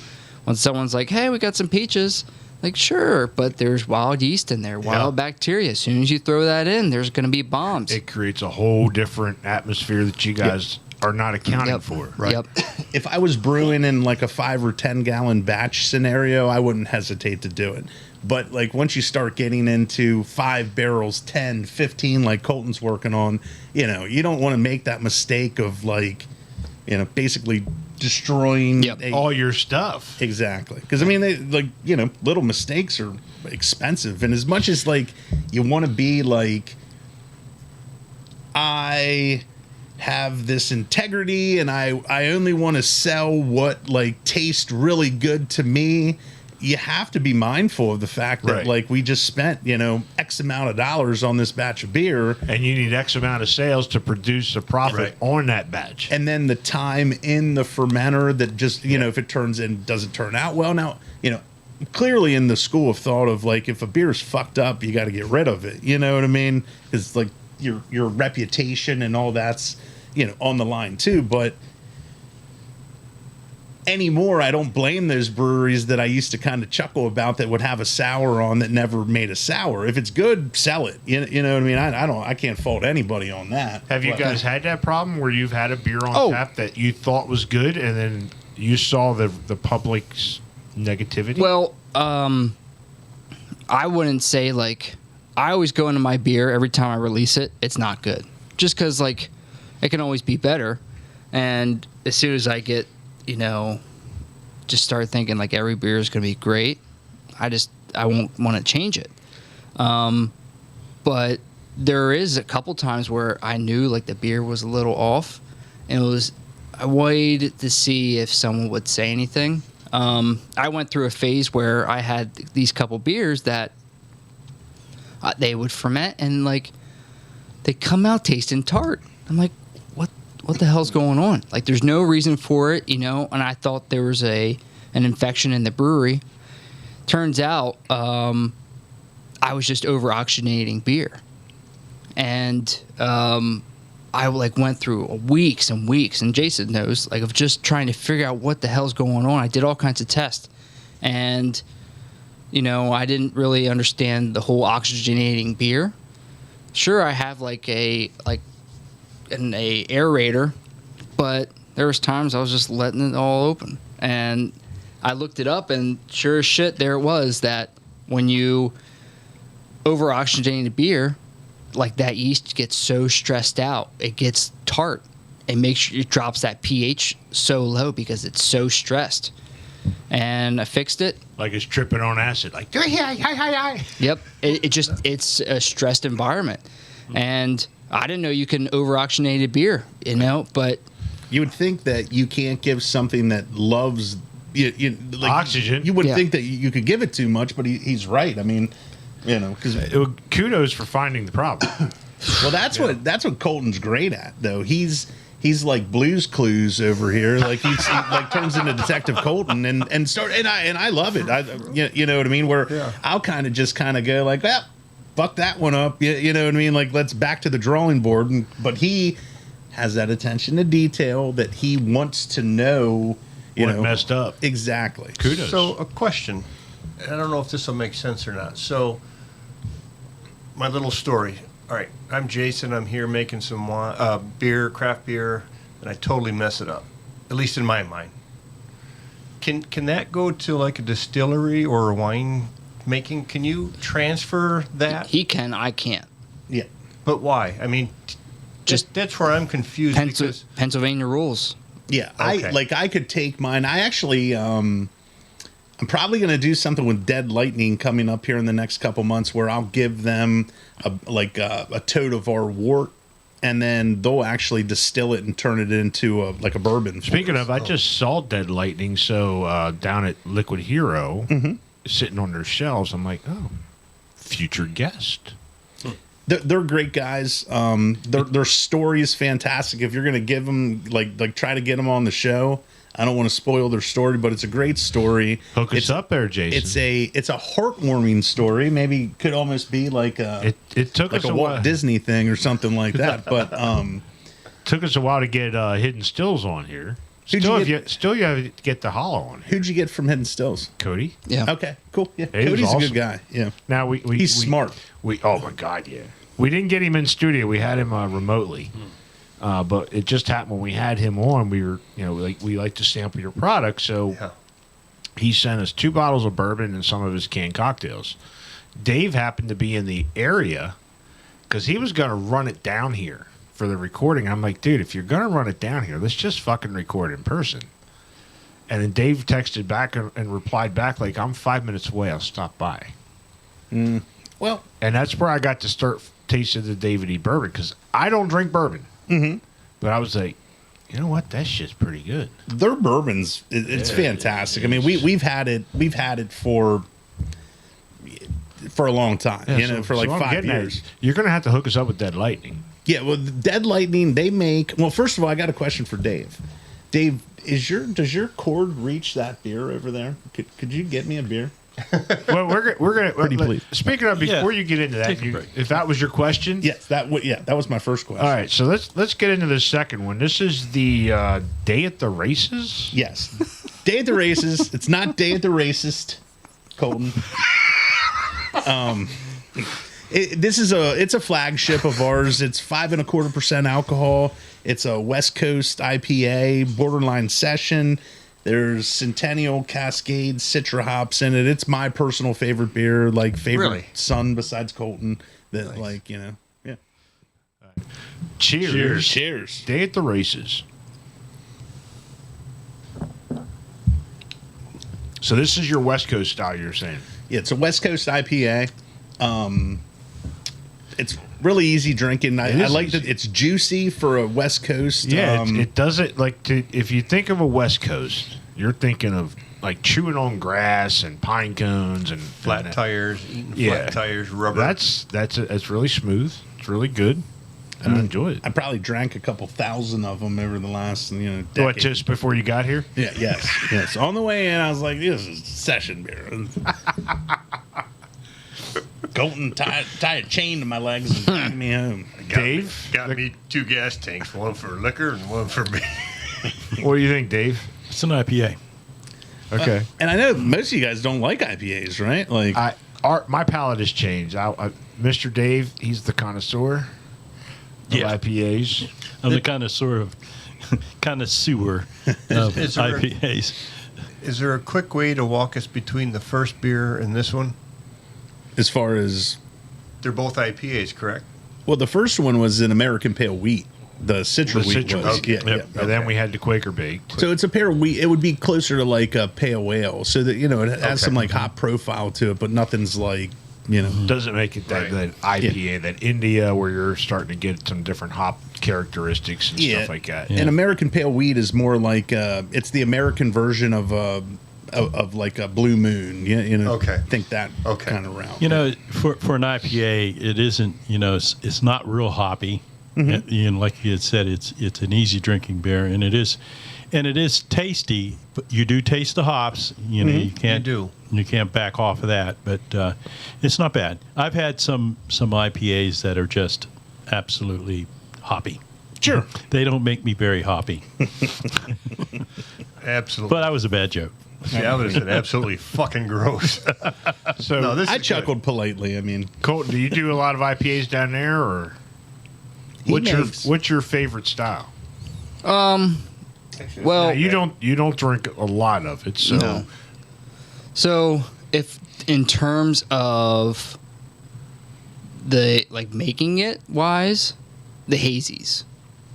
someone's like, hey, we got some peaches, like sure, but there's wild yeast in there, wild bacteria. As soon as you throw that in, there's going to be bombs. It creates a whole different atmosphere that you guys are not accounting for. Right. Yep. If I was brewing in like a 5 or 10 gallon batch scenario, I wouldn't hesitate to do it. But like once you start getting into 5 barrels, 10, 15, like Colton's working on, you don't want to make that mistake of like, basically destroying all your stuff. Exactly. Because I mean, little mistakes are expensive. And as much as like you want to be like, I have this integrity and I only want to sell what like tastes really good to me, you have to be mindful of the fact that like we just spent X amount of dollars on this batch of beer, and you need X amount of sales to produce a profit on that batch, and then the time in the fermenter that just if it doesn't turn out well. Now clearly in the school of thought of like if a beer's fucked up, you got to get rid of it. You know what I mean? Because like your reputation and all that's on the line too, but. Anymore, I don't blame those breweries that I used to kind of chuckle about that would have a sour on that never made a sour. If it's good, sell it. You know what I mean? I can't fault anybody on that. Have you guys had that problem where you've had a beer on tap that you thought was good and then you saw the public's negativity? Well, I wouldn't say like I always go into my beer every time I release it. It's not good, just because like it can always be better. And as soon as I get just start thinking like every beer is going to be great, I won't want to change it. But there is a couple times where I knew like the beer was a little off, and I waited to see if someone would say anything. I went through a phase where I had these couple beers that they would ferment and like they come out tasting tart. I'm like, what the hell's going on? Like, there's no reason for it, and I thought there was an infection in the brewery. Turns out, I was just over-oxygenating beer. And I like went through weeks and weeks, and Jason knows, like, of just trying to figure out what the hell's going on. I did all kinds of tests. And, I didn't really understand the whole oxygenating beer. Sure, I have like an aerator, but there was times I was just letting it all open, and I looked it up, and sure as shit, there it was that when you over oxygenate a beer, like that yeast gets so stressed out, it gets tart. It drops that pH so low because it's so stressed. And I fixed it. Like it's tripping on acid. Like, hi. Yep. It's a stressed environment, and I didn't know you can over-oxygenate a beer, but... You would think that you can't give something that loves like oxygen. You would think that you could give it too much, but he's right. I mean, because... Kudos for finding the problem. Well, that's what Colton's great at, though. He's like Blue's Clues over here. Like he turns into Detective Colton and I love it. You know what I mean? Where I'll kind of go like, well, fuck that one up. You know what I mean? Like, let's back to the drawing board. But he has that attention to detail that he wants to know. What messed up? Exactly. Kudos. So a question. I don't know if this will make sense or not. So my little story. All right, I'm Jason. I'm here making some beer, craft beer, and I totally mess it up, at least in my mind. Can that go to like a distillery or a wine making? Can you transfer that? He can, I can't. Yeah. But why? I mean, Just that's where I'm confused. Because Pennsylvania rules. Yeah. Okay. I could take mine. I actually, I'm probably going to do something with Dead Lightning coming up here in the next couple months where I'll give them a tote of our wort, and then they'll actually distill it and turn it into a bourbon. Speaking of, I just saw Dead Lightning, so down at Liquid Hero, sitting on their shelves. I'm like, oh, future guest. They're great guys. Their story is fantastic. If you're going to give them try to get them on the show, I don't want to spoil their story, but it's a great story. Hook us up there, Jason. It's a heartwarming story. Maybe could almost be like it took like us a a Walt while. Disney thing or something like that. But Took us a while to get Hidden Stills on here. Who'd Still, you you have to get the Hollow on here. who'd you get from Hidden Stills? Cody. Yeah. Okay, cool. Yeah, He was Cody's a awesome. good guy. Yeah, Now he's smart. Oh my God, yeah. We didn't get him in studio. We had him remotely. But it just happened when we had him on. We were, we like to sample your product, so yeah. he sent us 2 bottles of bourbon and some of his canned cocktails. Dave happened to be in the area because he was going to run it down here for the recording. I'm like, dude, if you're going to run it down here, let's just fucking record in person. And then Dave texted back and replied back like, I'm 5 minutes away. I'll stop by. Well, And that's where I got to start tasting the David E. bourbon because I don't drink bourbon. Mm-hmm. But I was like, you know what? That shit's pretty good. their bourbons, it's fantastic. I mean, we've had it for a long time. For like I'm 5 getting at years. it. You're going to have to hook us up with Dead Lightning. Yeah, well, Dead Lightning, they make. Well, first of all, I got a question for Dave. Dave, does your cord reach that beer over there? Could you get me a beer? Well, we're gonna. Pretty please. Speaking of, before you get into that, Take a break. if that was your question, Yes, that was my first question. All right, so let's get into the second one. This is the Day at the Races. Yes, Day at the Races. It's not Day at the Racist, Colton. It's a flagship of ours. It's 5.25% alcohol. It's a West Coast IPA, borderline session. There's Centennial, Cascade, Citra hops in it. It's my personal favorite beer, favorite Really? son besides Colton. That yeah. Cheers. Cheers. Day at the Races. So this is your West Coast style, you're saying? Yeah, it's a West Coast IPA. It's really easy drinking. I is like easy. that it's juicy for a West Coast. Yeah, it doesn't if you think of a West Coast, you're thinking of like chewing on grass and pine cones and Flat tires, eating Yeah. flat tires, rubber. It's really smooth. It's really good. I enjoy it. I probably drank a couple thousand of them over the last decade. What, just before you got here? Yeah, yes. On the way in, I was like, "This is session beer." Colton tied a chain to my legs and dragged me home. Dave? got me 2 gas tanks, one for liquor and one for me. What do you think, Dave? It's an IPA. Okay. And I know most of you guys don't like IPAs, right? Like, My palate has changed. Mr. Dave, he's the connoisseur of Yeah. IPAs. I'm the connoisseur of is there- IPAs. Is there a quick way to walk us between the first beer and this one? as far as They're both IPAs, correct? the first one was an American Pale Wheat. The Citra The Wheat Citra was. Wheat. Yeah, Yep. yeah. And then we had the Quaker Baked. So it's a pear wheat. It would be closer to like a pale ale, so that it has some like hop profile to it, but nothing's like Doesn't make it that IPA, that India, where you're starting to get some different hop characteristics and stuff like that. Yeah. An American Pale Wheat is more like it's the American version of like a Blue Moon. Okay. Think that Okay. kind of route. For an IPA, it isn't. It's not real hoppy. Like you had said, it's an easy drinking beer, and it is tasty. But you do taste the hops. You can't You you can't back off of that. But it's not bad. I've had some IPAs that are just absolutely hoppy. Sure. They don't make me very hoppy. Absolutely. But that was a bad joke. That was absolutely fucking gross. So, No, this I is good. chuckled politely. I mean, Colton, do you do a lot of IPAs down there, or He makes- what's your favorite style? Well, Now, you don't drink a lot of it, so No. So, if in terms of the making it wise, the hazies,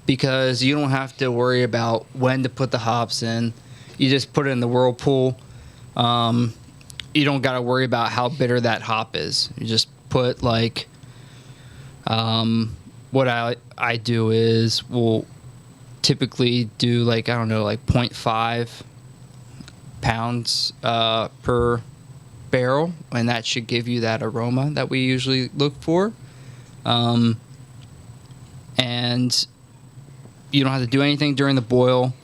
because you don't have to worry about when to put the hops in. You just put it in the whirlpool. You don't got to worry about how bitter that hop is. You just put what I do is we'll typically do 0.5 pounds per barrel, and that should give you that aroma that we usually look for. And you don't have to do anything during the boil.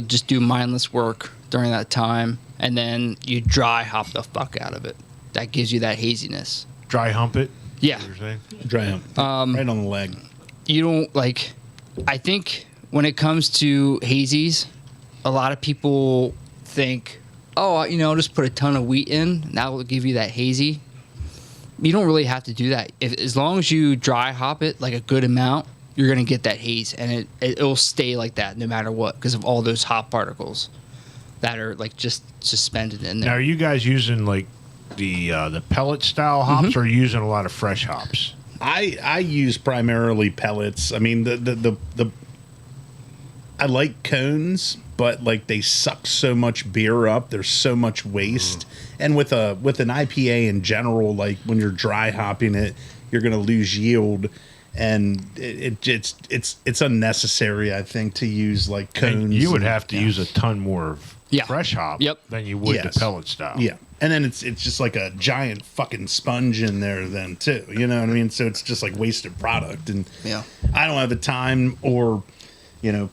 Just do mindless work during that time, and then you dry hop the fuck out of it. That gives you that haziness. dry hump it. Yeah. You're saying? Dry hump. Right on the leg. You don't I think when it comes to hazies, a lot of people think, oh, I'll just put a ton of wheat in. That will give you that hazy. You don't really have to do that. As long as you dry hop it a good amount, you're going to get that haze, and it'll stay like that no matter what because of all those hop particles that are just suspended in there. Now, are you guys using the pellet style hops, or are you using a lot of fresh hops? I use primarily pellets. I mean the I like cones, but they suck so much beer up. There's so much waste, and with an IPA in general, when you're dry hopping it, you're going to lose yield, and it's unnecessary. I think to use cones. And you would have to use a ton more of fresh hop than you would Yes. the pellet style. Yeah. And then it's just like a giant fucking sponge in there then too. You know what I mean? So it's just wasted product. And I don't have the time or, to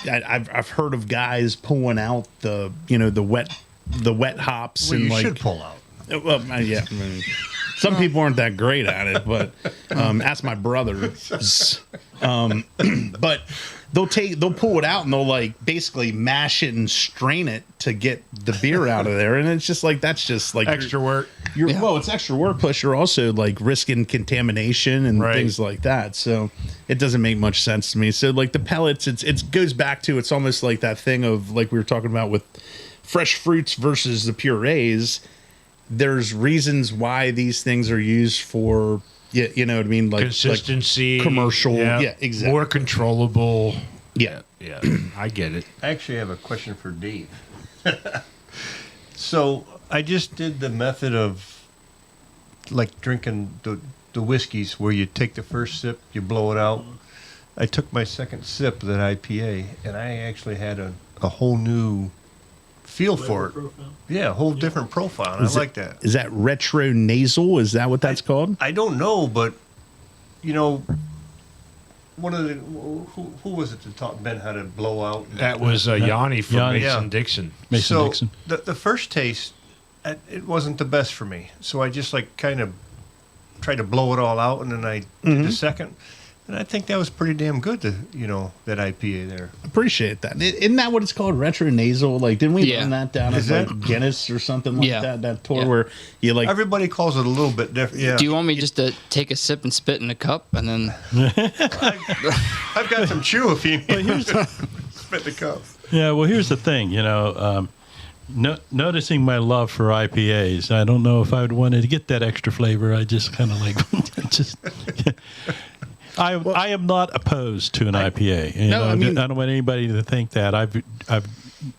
I've heard of guys pulling out the wet hops Well, and you should pull out. Well, yeah. I mean, some people aren't that great at it, but ask my brother. But they'll pull it out and they'll basically mash it and strain it to get the beer out of there, and it's just that's just Extra work. Well, it's extra work. Plus, you're also risking contamination and Right. things like that. So it doesn't make much sense to me. So the pellets, it goes back to it's almost like that thing of we were talking about with fresh fruits versus the purees. There's reasons why these things are used for. You know what I mean? Consistency. commercial. Yeah, exactly. More controllable. Yeah. Yeah, I get it. I actually have a question for Dave. So I just did the method of drinking the whiskeys where you take the first sip, you blow it out. I took my second sip of that IPA, and I actually had a whole new feel for it. Yeah, a whole different profile. And I like that. Is that retro nasal? Is that what that's called? I don't know, but one of the who was it that taught Ben how to blow out? That was Yanni from Yanni. Mason Yeah. Dixon. Mason So Dixon. the first taste, it wasn't the best for me. So I just kind of tried to blow it all out, and then I did the second, and I think that was pretty damn good. That IPA there. Appreciate that. Isn't that what it's called? Retro nasal? Didn't we Yeah. learn that down Is at that- Guinness or something like Yeah. that? That tour Yeah. where you Everybody calls it a little bit different. Yeah. Do you want me just to take a sip and spit in a cup and then? I've got some chew if you spit the cup. Yeah, well, here's the thing. Noticing my love for IPAs, I don't know if I would want to get that extra flavor. I just kind of just. I am not opposed to an IPA. I don't want anybody to think that. I've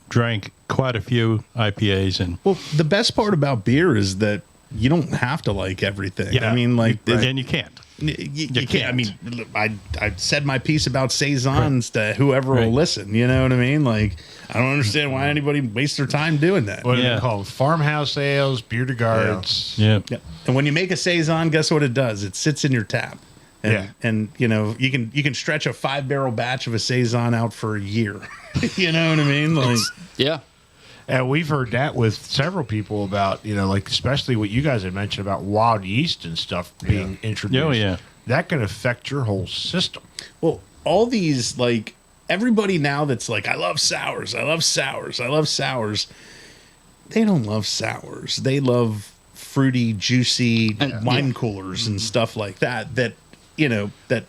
drank quite a few IPAs, and Well, the best part about beer is that you don't have to like everything. Yeah. I mean, and you can't. You can't. I can't. mean, look, I said my piece about saisons to whoever will Right. listen. You know what I mean? I don't understand why anybody wastes their time doing that. What are Yeah. they called? Farmhouse ales, beer to guards. Yeah. Yeah. And when you make a saison, guess what it does? It sits in your tap. And, Yeah. and you can stretch a 5-barrel batch of a saison out for a year. You know what I mean? Yeah. And we've heard that with several people about, especially what you guys had mentioned about wild yeast and stuff being introduced. Oh, yeah. That can affect your whole system. Well, all these everybody now that's I love sours, I love sours, I love sours. They don't love sours. They love fruity, juicy wine coolers and stuff like that. That that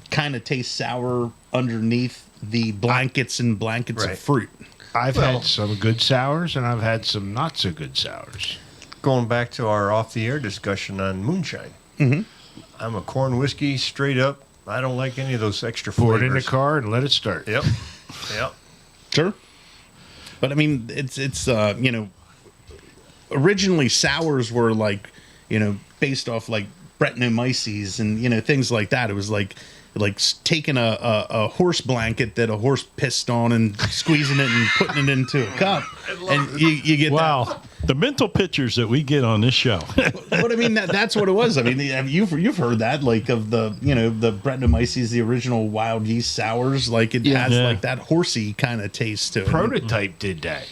kind of taste sour underneath the blankets and blankets Right. of fruit. I've Well- had some good sours, and I've had some not so good sours. Going back to our off-the-air discussion on moonshine. Mm-hmm. I'm a corn whiskey straight up. I don't like any of those extra Pour flavors. it in the car and let it start. Yep. Yep. Sure. But I mean, it's you know, originally sours were like, you know, based off like Brettanomyces and, you know, things like that. It was like taking a horse blanket that a horse pissed on and squeezing it and putting it into a cup. And you get Wow. The mental pictures that we get on this show. that. But I mean, that's what it was. I mean, you've heard that, like, of the, you know, the Brettanomyces, the original wild yeast sours. Like, it has Yeah. like that horsey kind of taste to it. Prototype did that.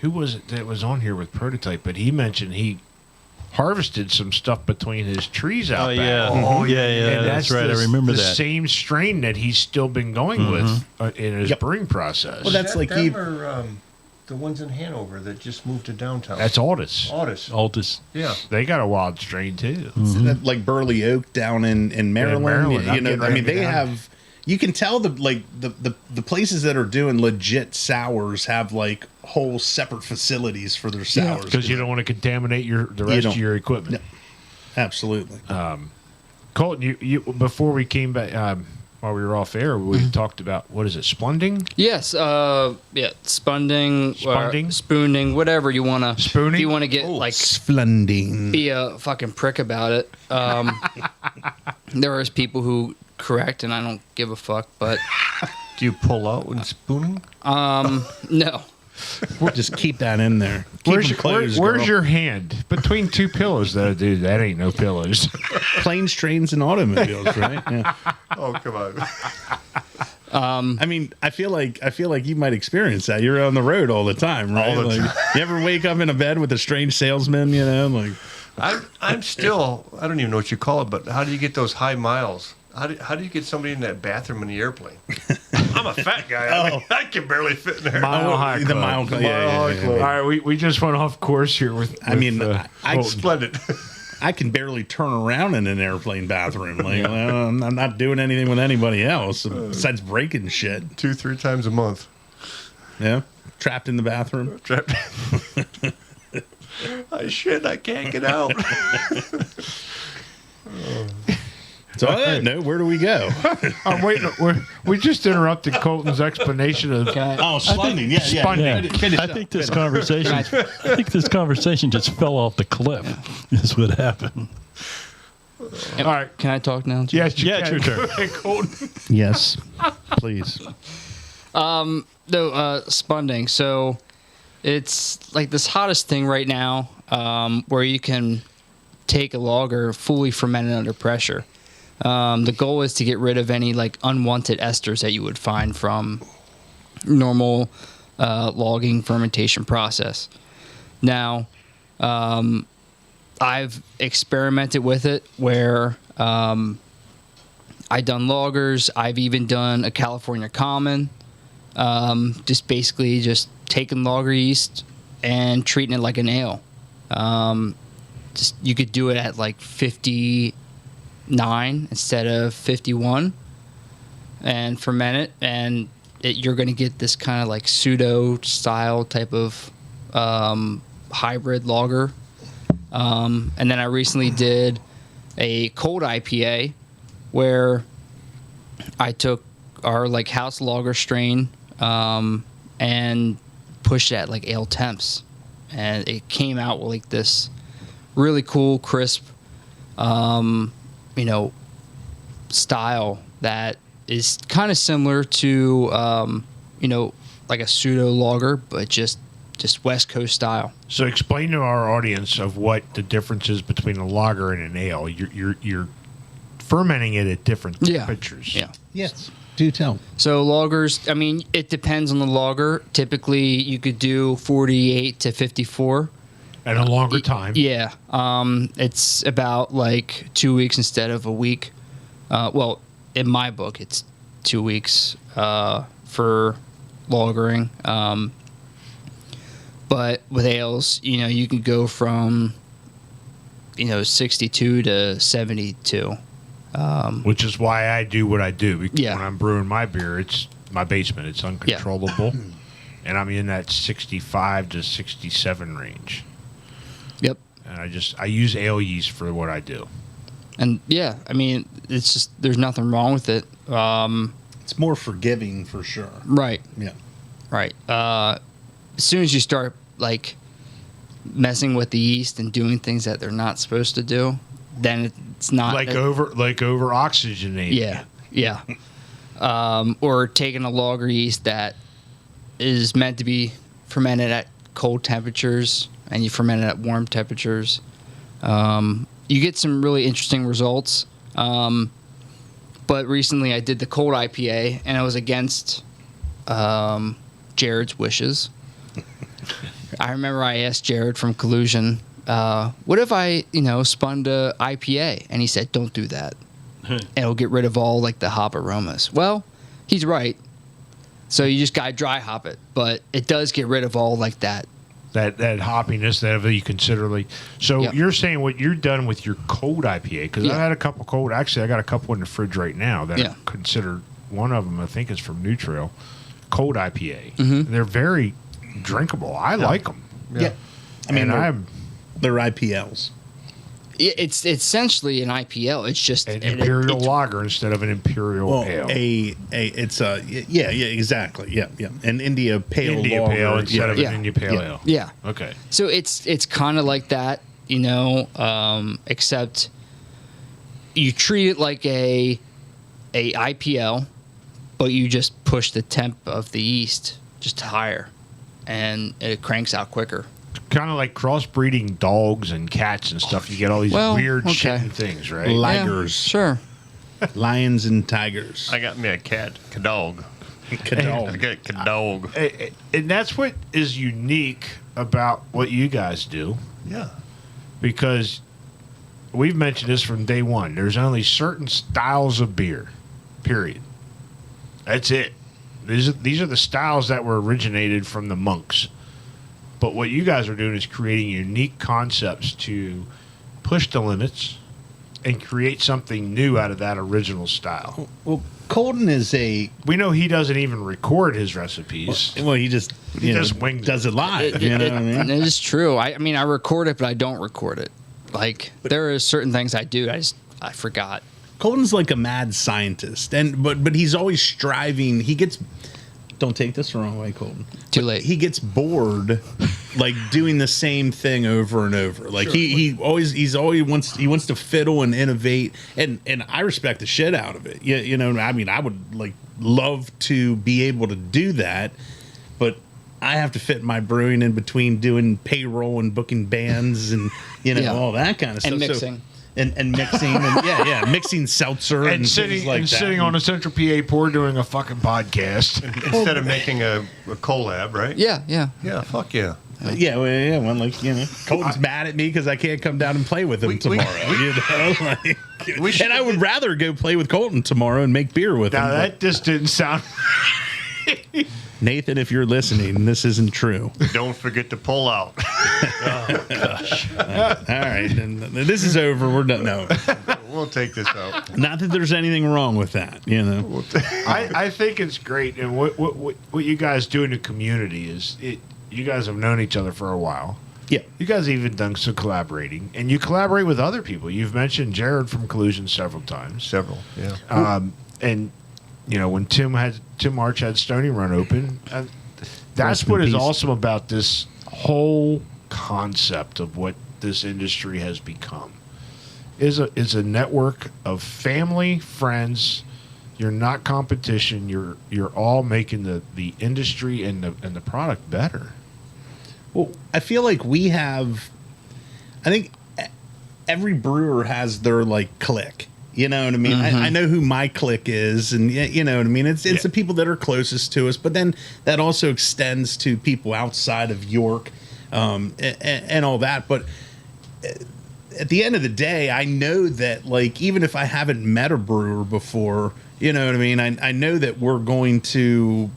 Who was it that was on here with Prototype? But he mentioned he harvested some stuff between his trees out Oh, back. yeah. Oh, yeah. That's right. I remember the that. same strain that he's still been going with in his Yep. brewing process. Well, that's like them you. are, the ones in Hanover that just moved to downtown. That's Aldous. Aldous. Altus. Yeah. They got a wild strain too. That, like Burley Oak down in Maryland. Maryland. You I'm know, getting I mean, ready to they go down. have. You can tell the places that are doing legit sours have like whole separate facilities for their sours Because you don't want to contaminate the rest don't. of your equipment. Absolutely. Colton, you before we came back, while we were off air, we talked about what is it, splunding? Yes, yeah, spunding, Spunding? spooning, whatever you want to. Spooning? If you want to get like Splending. be a fucking prick about it. There is people who correct, and I don't give a fuck. But Do you pull out when spooning? no, Just keep that in there. Keep Where's, them closed, where's girl. your hand between two pillows, though, dude? That ain't no pillows. planes, trains, and automobiles, right? Yeah. Oh, come on. I mean, I feel like you might experience that. You're on the road all the time, right? All the Like, you ever wake up in a bed with a strange salesman? You know, like I'm still, I don't even know what you call it, but how do you get those high miles? How do you get somebody in that bathroom in the airplane? I'm a fat guy. I can barely fit in there. Mile High the Club. mile. The Yeah, Mile yeah, High yeah, Club. All right, we just went off course here with I mean, I Colton. Splendid. I can barely turn around in an airplane bathroom. Like, well, I'm not doing anything with anybody else besides breaking shit. 2-3 times a month. Yeah, trapped in the bathroom. Trapped. I can't get out. So on that note, where do we go? I'm waiting. We just interrupted Colton's explanation of. Oh, spunding. Yeah, yeah. Spunding. Finish I up. think this conversation. I think this conversation just fell off the cliff. Is what happened. All right. can I talk now? Yes, you Yeah, it's can. your turn. Go ahead, Colton. Yes, please. No, spunding. So it's like this hottest thing right now, where you can take a lager fully fermented under pressure. The goal is to get rid of any like unwanted esters that you would find from normal logging fermentation process. Now, I've experimented with it where I've done lagers. I've even done a California Common. Just basically just taking lager yeast and treating it like an ale. Just you could do it at like 59 instead of 51 and ferment it, and you're going to get this kind of like pseudo style type of hybrid lager. And then I recently did a cold IPA where I took our like house lager strain and pushed it at like ale temps, and it came out with like this really cool, crisp, style that is kind of similar to, like a pseudo lager, but just West Coast style. So explain to our audience of what the difference is between a lager and an ale. You're fermenting it at different temperatures. Yeah. Yes, do tell. So lagers, I mean, it depends on the lager. Typically, you could do 48 to 54. And a longer time. Yeah. It's about like 2 weeks instead of a week. Well, in my book, it's 2 weeks for lagering. But with ales, you can go from, 62 to 72. Which is why I do what I do. Because Yeah. when I'm brewing my beer, it's my basement. It's uncontrollable. And I'm in that 65 to 67 range. Yep. And I use ale yeast for what I do. And yeah, I mean, it's just there's nothing wrong with it. It's more forgiving for sure. Right. Yeah. Right. As soon as you start like messing with the yeast and doing things that they're not supposed to do, then it's not over oxygenating. Yeah. Yeah. Or taking a lager yeast that is meant to be fermented at cold temperatures and you ferment it at warm temperatures. You get some really interesting results. But recently I did the cold IPA and I was against Jared's wishes. I remember I asked Jared from Collusion, what if I, spun to IPA? And he said, don't do that. It'll get rid of all like the hop aromas. Well, he's right. So you just gotta dry hop it, but it does get rid of all like that. That hoppiness that you consider like. So Yep. you're saying what you're done with your cold IPA? Because Yeah. I've had a couple cold. Actually, I got a couple in the fridge right now that Yeah. are considered. One of them I think is from New Trail, cold IPA. Mm-hmm. They're very drinkable. I like them. Yeah. I mean, and they're IPLs. It's essentially an IPL. It's just an imperial lager instead of an imperial Well, ale. it's exactly. Yeah. An India pale India lager. pale instead of Yeah. an India pale Yeah. ale. Yeah. Okay. So it's kind of like that, except you treat it like a IPL, but you just push the temp of the yeast just higher, and it cranks out quicker. Kind of like crossbreeding dogs and cats and stuff. You get all these weird shit and things, right? Ligers. Yeah, sure. Lions and tigers. I got me a cat, a dog. I Cadog. got a dog. And that's what is unique about what you guys do, Yeah. because we've mentioned this from day one. There's only certain styles of beer, period. That's it. These are the styles that were originated from the monks. But what you guys are doing is creating unique concepts to push the limits and create something new out of that original style. Well, Colton is We know he doesn't even record his recipes. well, he just wings does it live. You know what I mean? And it is true. I mean, I record it, but I don't record it. Like there are certain things I do. I forgot. Colton's like a mad scientist, but he's always striving. He gets. Don't take this the wrong way, Colton. Too late. He gets bored, like doing the same thing over and over. Like he always wants to fiddle and innovate, and I respect the shit out of it. Yeah, I mean, I would like love to be able to do that, but I have to fit my brewing in between doing payroll and booking bands and Yeah. all that kind of stuff. And mixing. And mixing and mixing seltzer and sitting things like that. sitting on a Central PA pour doing a fucking podcast. Instead of making a collab, right? Yeah. Yeah, fuck yeah. Well, like Colton's mad at me because I can't come down and play with him tomorrow. And I would rather go play with Colton tomorrow and make beer with Now him. that just didn't sound. Nathan, if you're listening, this isn't true. Don't forget to pull out. All right, and this is over. We're done. No, We'll take this out. not that there's anything wrong with that. I think it's great, and what you guys do in the community is you guys have known each other for a while. Yeah. You guys have even done some collaborating, and you collaborate with other people. You've mentioned Jared from Collusion several times. Several, yeah. And when Tim March had Stony Run open, that's Rest in what is peace. awesome about this whole concept of what this industry has become. Is a network of family, friends. You're not competition. You're all making the industry and the product better. Well, I feel like we have. I think every brewer has their like clique. You know what I mean? I know who my clique is, and you know what I mean. It's the people that are closest to us, but then that also extends to people outside of York, and all that. But at the end of the day, I know that like even if I haven't met a brewer before, you know what I mean. I know that we're going to,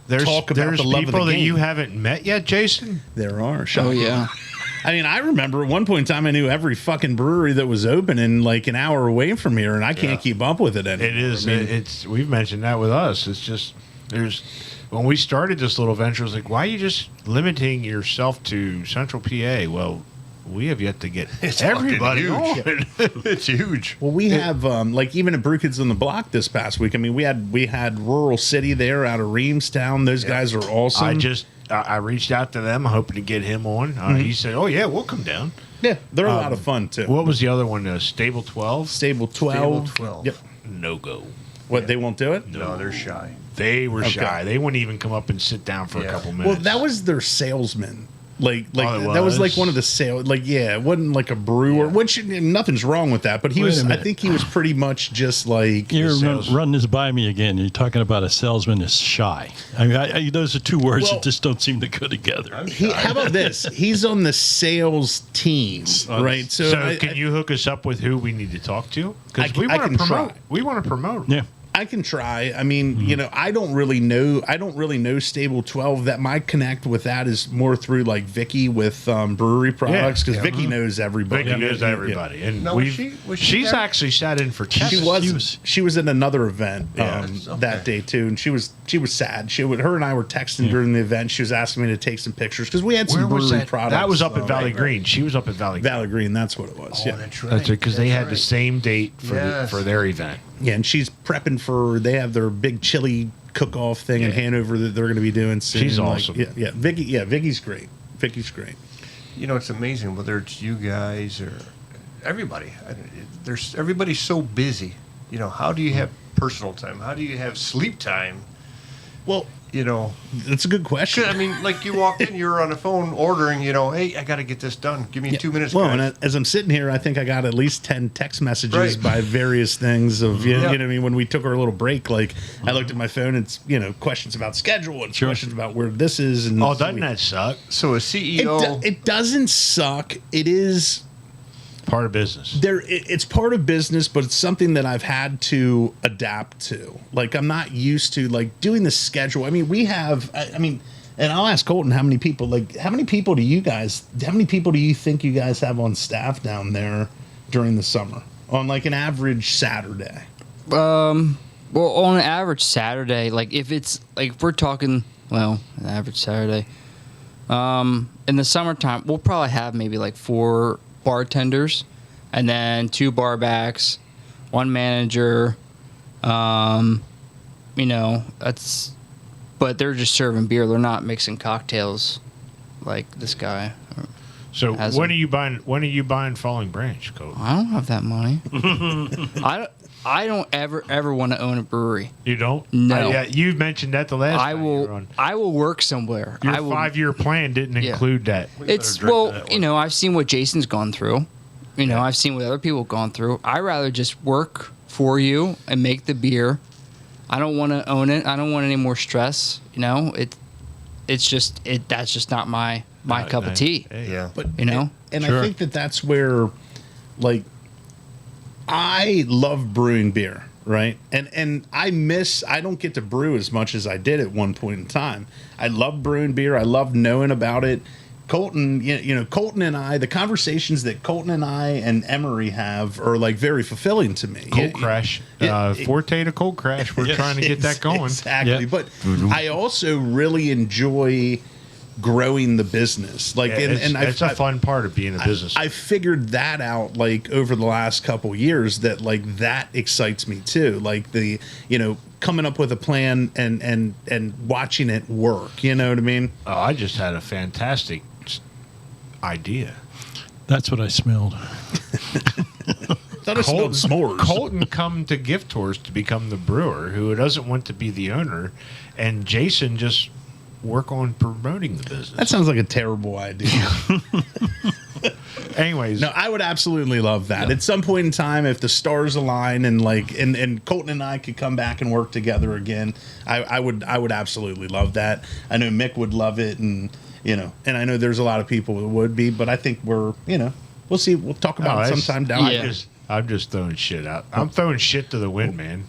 talk about there's the love of the people that game. you haven't met yet, Jason. There are. Oh yeah. I mean, I remember at one point in time, I knew every fucking brewery that was open and like an hour away from here, and I can't keep up with it anymore. It is. I mean, It's. We've mentioned that with us. It's just there's. When we started this little venture, it was like, why are you just limiting yourself to Central PA? Well, we have yet to get everybody on. It's huge. well, we have like even at Brewkids on the Block this past week. I mean, we had Rural City there out of Reamstown. Those guys are awesome. I reached out to them, hoping to get him on. He said, "Oh yeah, we'll come down." yeah, they're a lot of fun too. What was the other one? Stable 12? Stable 12. Stable 12. Yep. No go. What, they won't do it? No, they're shy. They were Okay. shy. They wouldn't even come up and sit down for a Yeah. couple minutes. Well, that was their salesman. Like Oh, it that was like was? one of the sales. Like, yeah, it wasn't like a brewer, which nothing's wrong with that. But he Wait was. a I minute. think he was pretty much just like. You're sales- running this by me again. You're talking about a salesman is shy. I mean, those are two words Well- that just don't seem to go together. How about this? He's on the sales team, right? So can you hook us up with who we need to talk to? I Because can- we I want can to promote. try. We want to promote. Yeah. I can try. I mean, you know, I don't really know Stable 12. That my connect with that is more through like Vicky with brewery products, because Vicky knows everybody. Vicky knows Yeah. everybody, and Now, was she she's there? actually sat in for She Texas. was at another event Yeah. that day too, and she was sad. Her and I were texting during the event. She was asking me to take some pictures because we had some Where was brewery that? products. That was up at right. Valley Green. She was up at Valley Green. Valley Green. That's what it was. Oh, yeah, that's right. That's because they That's had the right. same date for Yes. for their event. yeah, and she's prepping for. They have their big chili cook-off thing in Hanover that they're going to be doing soon. She's Like, awesome. yeah, Vicky. Yeah, Vicky's great. Vicky's great. You know, it's amazing whether it's you guys or everybody. Everybody's so busy. You know, how do you have personal time? How do you have sleep time? Well, You know, that's a good question. I mean, like you walked in, you were on the phone ordering. You know, hey, I got to get this done. Give me 2 minutes. Well, guys. and as I'm sitting here, I think I got at least 10 text messages Right. by various things of, you know Yeah. what I mean? When we took our little break, like I looked at my phone, it's, you know, questions about schedule and questions about where this is. And Oh, doesn't that suck? So a It, CEO. it doesn't suck. It is Part of business. it's part of business, but it's something that I've had to adapt to. Like I'm not used to like doing the schedule. I mean, we have, I mean, and I'll ask Colton how many people do you think you guys have on staff down there during the summer on like an average Saturday? Well, on an average Saturday, like if it's like if we're talking, well, an average Saturday, in the summertime, we'll probably have maybe like 4 bartenders, and then 2 bar backs, 1 manager. You know, but they're just serving beer. They're not mixing cocktails like this guy. So Has when them. are you buying? When are you buying Falling Branch, Cole? I don't have that money. I don't ever want to own a brewery. You don't? No. Yeah, you mentioned that the last I time you were on. will work somewhere. Your I will 5-year plan didn't Yeah. include that. It's better drink well, that you one. know, I've seen what Jason's gone through. You know, I've seen what other people have gone through. I rather just work for you and make the beer. I don't want to own it. I don't want any more stress. You know, that's just not my cup of tea. Hey. yeah. But You know? and Sure. I think that's where, like, I love brewing beer, right? And I don't get to brew as much as I did at one point in time. I love brewing beer. I love knowing about it. Colton, you know, Colton and I, the conversations that Colton and I and Emery have are like very fulfilling to me. Cold Crash. Forte to Cold Crash. We're trying to get that going. Exactly. Yeah. But I also really enjoy growing the business. Like, Yeah, and it's a fun part of being a business. I figured that out like over the last couple years that like that excites me too. Like the, you know, coming up with a plan and watching it work. You know what I mean? Oh, I just had a fantastic idea. That's what I smelled. Thought I smelled s'mores. Colton come to Gift Horse to become the brewer who doesn't want to be the owner, and Jason just work on promoting the business. That sounds like a terrible idea. Anyways, No, I would absolutely love that. At some point in time, if the stars align and like and Colton and I could come back and work together again, I would absolutely love that. I know Mick would love it, and you know, and I know there's a lot of people that would be, but I think we'll see. We'll talk about it sometime down the Yeah. road. I'm just throwing shit out. I'm throwing shit to the wind, man.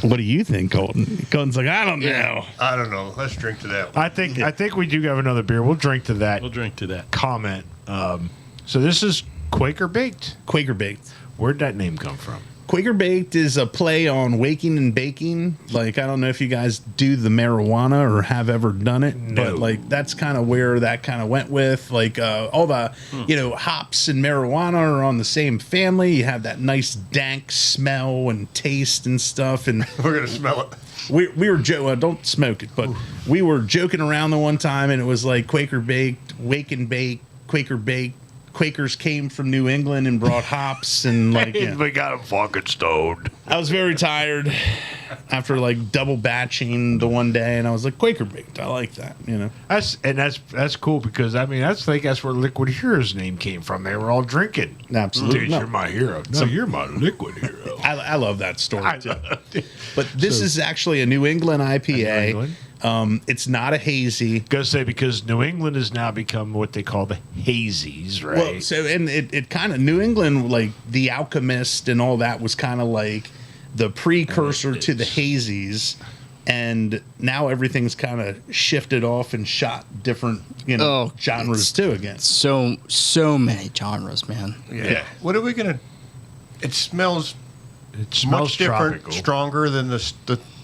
What do you think, Colton? Colton's like, I don't know. I don't know. Let's drink to that one. I think we do have another beer. We'll drink to that. We'll drink to that. Comment. So this is Quaker Baked. Quaker Baked. Where'd that name come from? Quaker Baked is a play on waking and baking. Like, I don't know if you guys do the marijuana or have ever done it, No. but like that's kind of where that kind of went with. Like all the, hops and marijuana are on the same family. You have that nice dank smell and taste and stuff. And We're going to smell it. we were don't smoke it, but we were joking around the one time, and it was like Quaker Baked, Wake and Bake, Quaker Baked. Quakers came from New England and brought hops and like We got them fucking stoned. I was very tired after like double batching the one day, and I was like, Quaker Baked, I like that, That's cool because I think that's where Liquid Hero's name came from. They were all drinking. Absolutely. Dude, No. you're my hero. No, you're my Liquid Hero. I love that story too. But this is actually a New England IPA. New England? It's not a hazy. Gotta say because New England has now become what they call the hazies, right? Well, so and it kind of New England, like the Alchemist and all that, was kind of like the precursor to the hazies, and now everything's kind of shifted off and shot different genres too again. So many genres, man. Yeah. What are we going to... It smells it smells much different, tropical. stronger than the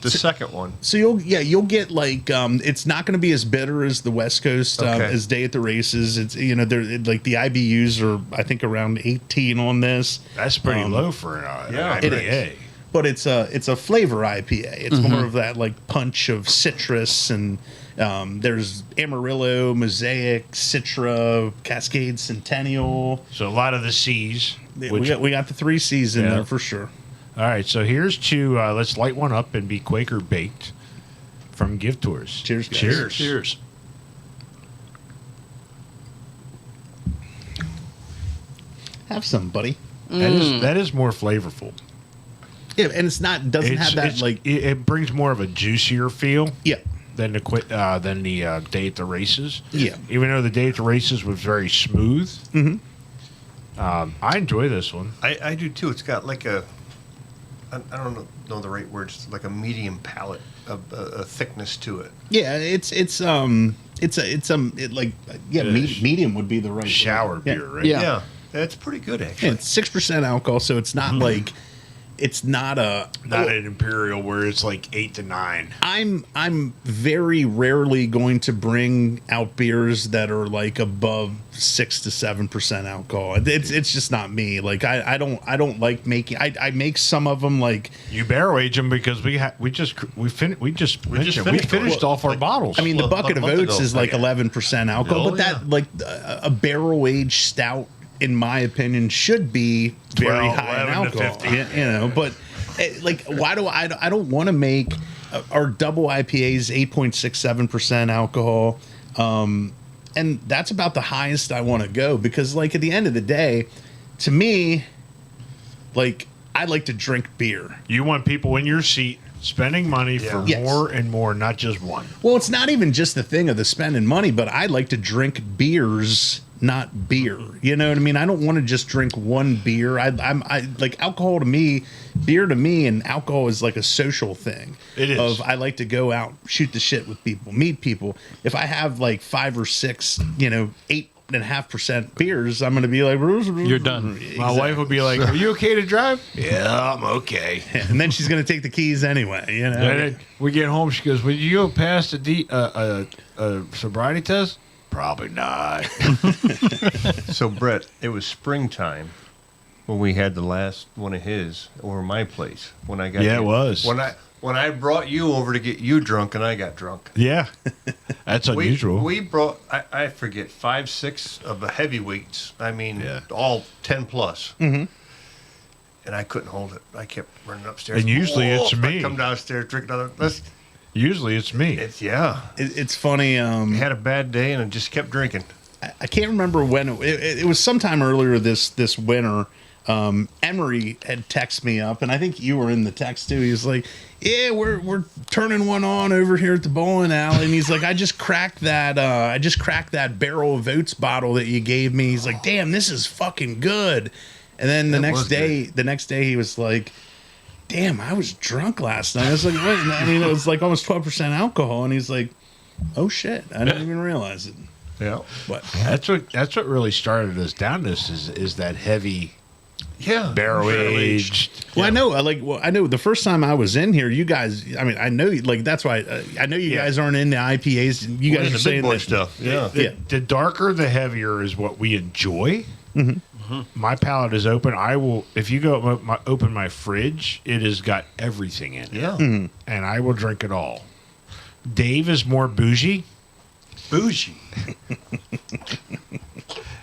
second one. So you'll get like it's not going to be as bitter as the West Coast Okay. as Day at the Races. It's they're like the IBUs are I think around 18 on this. That's pretty low for an yeah, IPA. it is. But it's a flavor IPA. It's more of that like punch of citrus, and there's Amarillo, Mosaic, Citra, Cascade, Centennial. So a lot of the C's. We got the 3 C's in Yeah. there for sure. All right, so here's to let's light one up and be Quaker Baked from Gift Horse. Cheers, guys. Cheers. Cheers. Have some, buddy. That is more flavorful. Yeah, and it's not doesn't have that like it brings more of a juicier feel yeah. than the Day at the Races. Yeah. Even though the Day at the Races was very smooth. Mm-hmm. I enjoy this one. I do too. It's got like a... I don't know the right words. Like a medium palate, a thickness to it. Yeah, medium would be the right Shower word. beer, right? Yeah. Yeah, that's pretty good actually. Yeah, it's 6% alcohol, so it's not like it's not a Not an Imperial where it's like 8 to 9. I'm very rarely going to bring out beers that are like above 6 to 7% alcohol. It's just not me. Like I don't like making. I make some of them like. You barrel age them because we finished off our bottles. I mean, the Well, bucket a of month oats ago, is like yeah. 11% alcohol, Oh, but that like a barrel aged stout, in my opinion, should be very 12, high in 11 to alcohol. 15. But like, why do I don't want to make our double IPAs 8.67% alcohol, and that's about the highest I want to go because, like, at the end of the day, to me, like, I like to drink beer. you want people in your seat spending money for Yes. more and more, not just one. Well, it's not even just the thing of the spending money, but I like to drink beers, not beer. You know what I mean? I don't want to just drink one beer. I like alcohol to me, beer to me, and alcohol is like a social thing. It is. I like to go out, shoot the shit with people, meet people. If I have like 5 or 6, 8.5% beers, I'm going to be like, You're done. My wife would be like, "Are you okay to drive?" Yeah, I'm okay. and then she's going to take the keys anyway. And then we get home. She goes, "Will you go pass the sobriety test?" Probably not. So Brett, it was springtime when we had the last one of his over my place. When I got Yeah, it was. when I brought you over to get you drunk and I got drunk. Yeah, that's unusual. We brought I forget 5, 6 of the heavyweights. I mean, Yeah. all 10 plus. Mm-hmm. And I couldn't hold it. I kept running upstairs. And usually it's I me. come downstairs, drink another. Usually it's me. It's yeah. It's funny. I had a bad day and I just kept drinking. I can't remember when it was sometime earlier this winter. Emery had texted me up, and I think you were in the text too. He was like, "Yeah, we're turning one on over here at the bowling alley," and he's like, "I just cracked that barrel of oats bottle that you gave me." He's like, "Damn, this is fucking good." And then the next day he was like, damn, I was drunk last night. I was like, what? I mean, it was like almost 12% alcohol. And he's like, oh shit, I didn't even realize it. Yeah. But That's what really started us down this is that heavy Yeah. barrel aged. well, I know the first time I was in here, you guys. I mean, I know like that's why I know you guys aren't into IPAs. You guys are the big saying boy that stuff. Yeah. The darker, the heavier is what we enjoy. My palate is open. I will, if you go open my fridge, it has got everything in it. Yeah. And I will drink it all. Dave is more bougie. Bougie.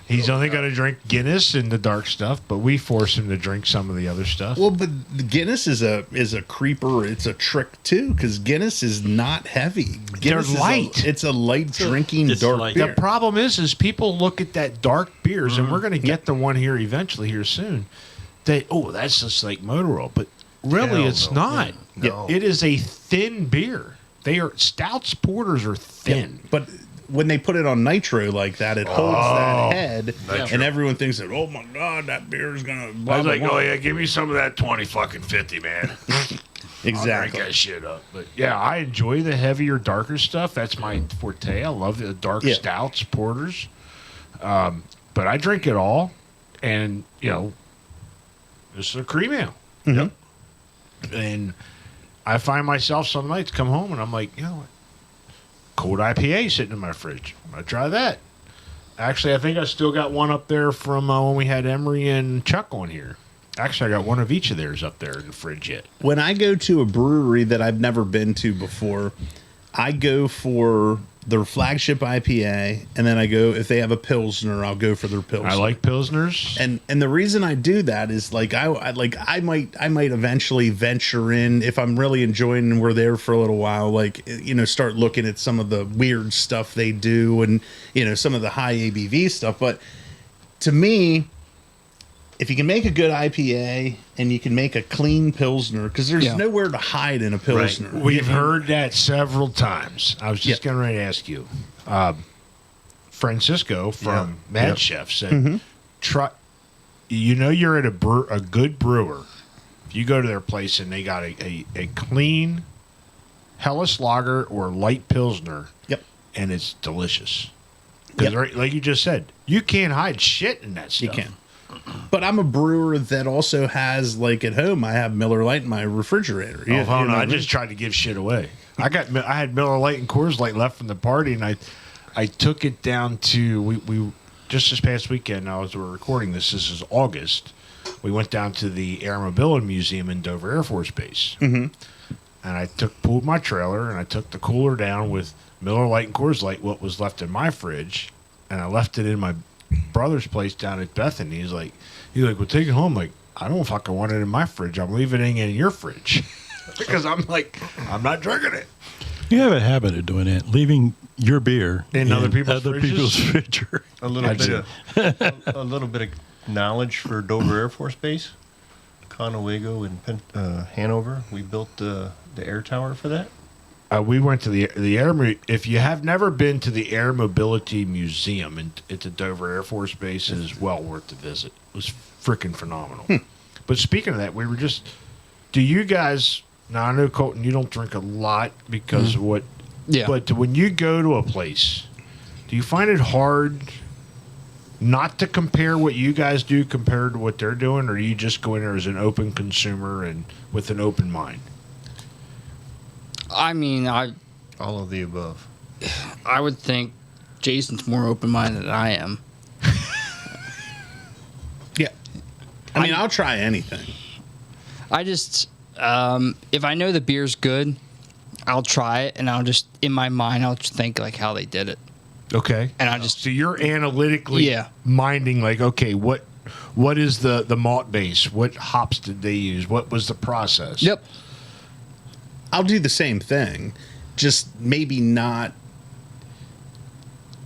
He's only going to drink Guinness and the dark stuff, but we force him to drink some of the other stuff. Well, but the Guinness is a creeper. It's a trick too, because Guinness is not heavy. Guinness They're light. It's a light drinking it's dark light. beer. The problem is people look at that dark beers, and we're going to get the one here eventually here soon. That's just like motor oil, but really Hell it's no. not. No. It is a thin beer. Stouts, porters are thin. But when they put it on nitro like that, it holds that head, Nitro. and everyone thinks that, oh my god, that beer is gonna. Blah, I was blah, like, blah. oh yeah, give me some of that 50, man. I'll drink Exactly. that shit up. But yeah, I enjoy the heavier, darker stuff. That's my forte. I love the dark stouts, porters. But I drink it all, and this is a cream ale. Yep. And I find myself some nights come home and I'm like, what? Cold IPA sitting in my fridge. I'm gonna try that. Actually, I think I still got one up there from when we had Emery and Chuck on here. Actually, I got one of each of theirs up there in the fridge yet. When I go to a brewery that I've never been to before, I go for their flagship IPA, and then I go, if they have a Pilsner, I'll go for their Pilsner. I like Pilsners. And the reason I do that is like I might eventually venture in if I'm really enjoying and we're there for a little while, like start looking at some of the weird stuff they do and some of the high ABV stuff. But to me, if you can make a good IPA and you can make a clean Pilsner, because there's nowhere to hide in a Pilsner. We've heard that several times. I was just getting ready to ask you. Francisco from Mad Chef said, try. You're at a good brewer. If you go to their place and they got a clean Helles Lager or light Pilsner, and it's delicious. Because like you just said, you can't hide shit in that stuff. You can. But I'm a brewer that also has, like at home, I have Miller Lite in my refrigerator. I just tried to give shit away. I had Miller Lite and Coors Light left from the party, and I took it down to we just this past weekend. Now as we're recording this is August. We went down to the Air Mobility Museum in Dover Air Force Base, and I pulled my trailer and I took the cooler down with Miller Lite and Coors Light, what was left in my fridge, and I left it in my brother's place down at Bethany. He's like, well, take it home. Like, I don't fucking want it in my fridge. I'm leaving it in your fridge because I'm like, I'm not drinking it. You have a habit of doing that, leaving your beer In other people's fridges. A little bit of knowledge for Dover Air Force Base, Conewago, and Hanover. We built the air tower for that. We went to the air. If you have never been to the Air Mobility Museum at the Dover Air Force Base, it is well worth the visit. It was freaking phenomenal. But speaking of that, we were just. Do you guys? Now I know Colton, you don't drink a lot because of what. Yeah. But when you go to a place, do you find it hard not to compare what you guys do compared to what they're doing, or do you just go in there as an open consumer and with an open mind? I mean, All of the above. I would think Jason's more open-minded than I am. Yeah. I mean, I'll try anything. I just, if I know the beer's good, I'll try it, and I'll just, in my mind, I'll just think like how they did it. Okay. And I just, So you're analytically minding like, okay, what is the malt base? What hops did they use? What was the process? yep. I'll do the same thing, just maybe not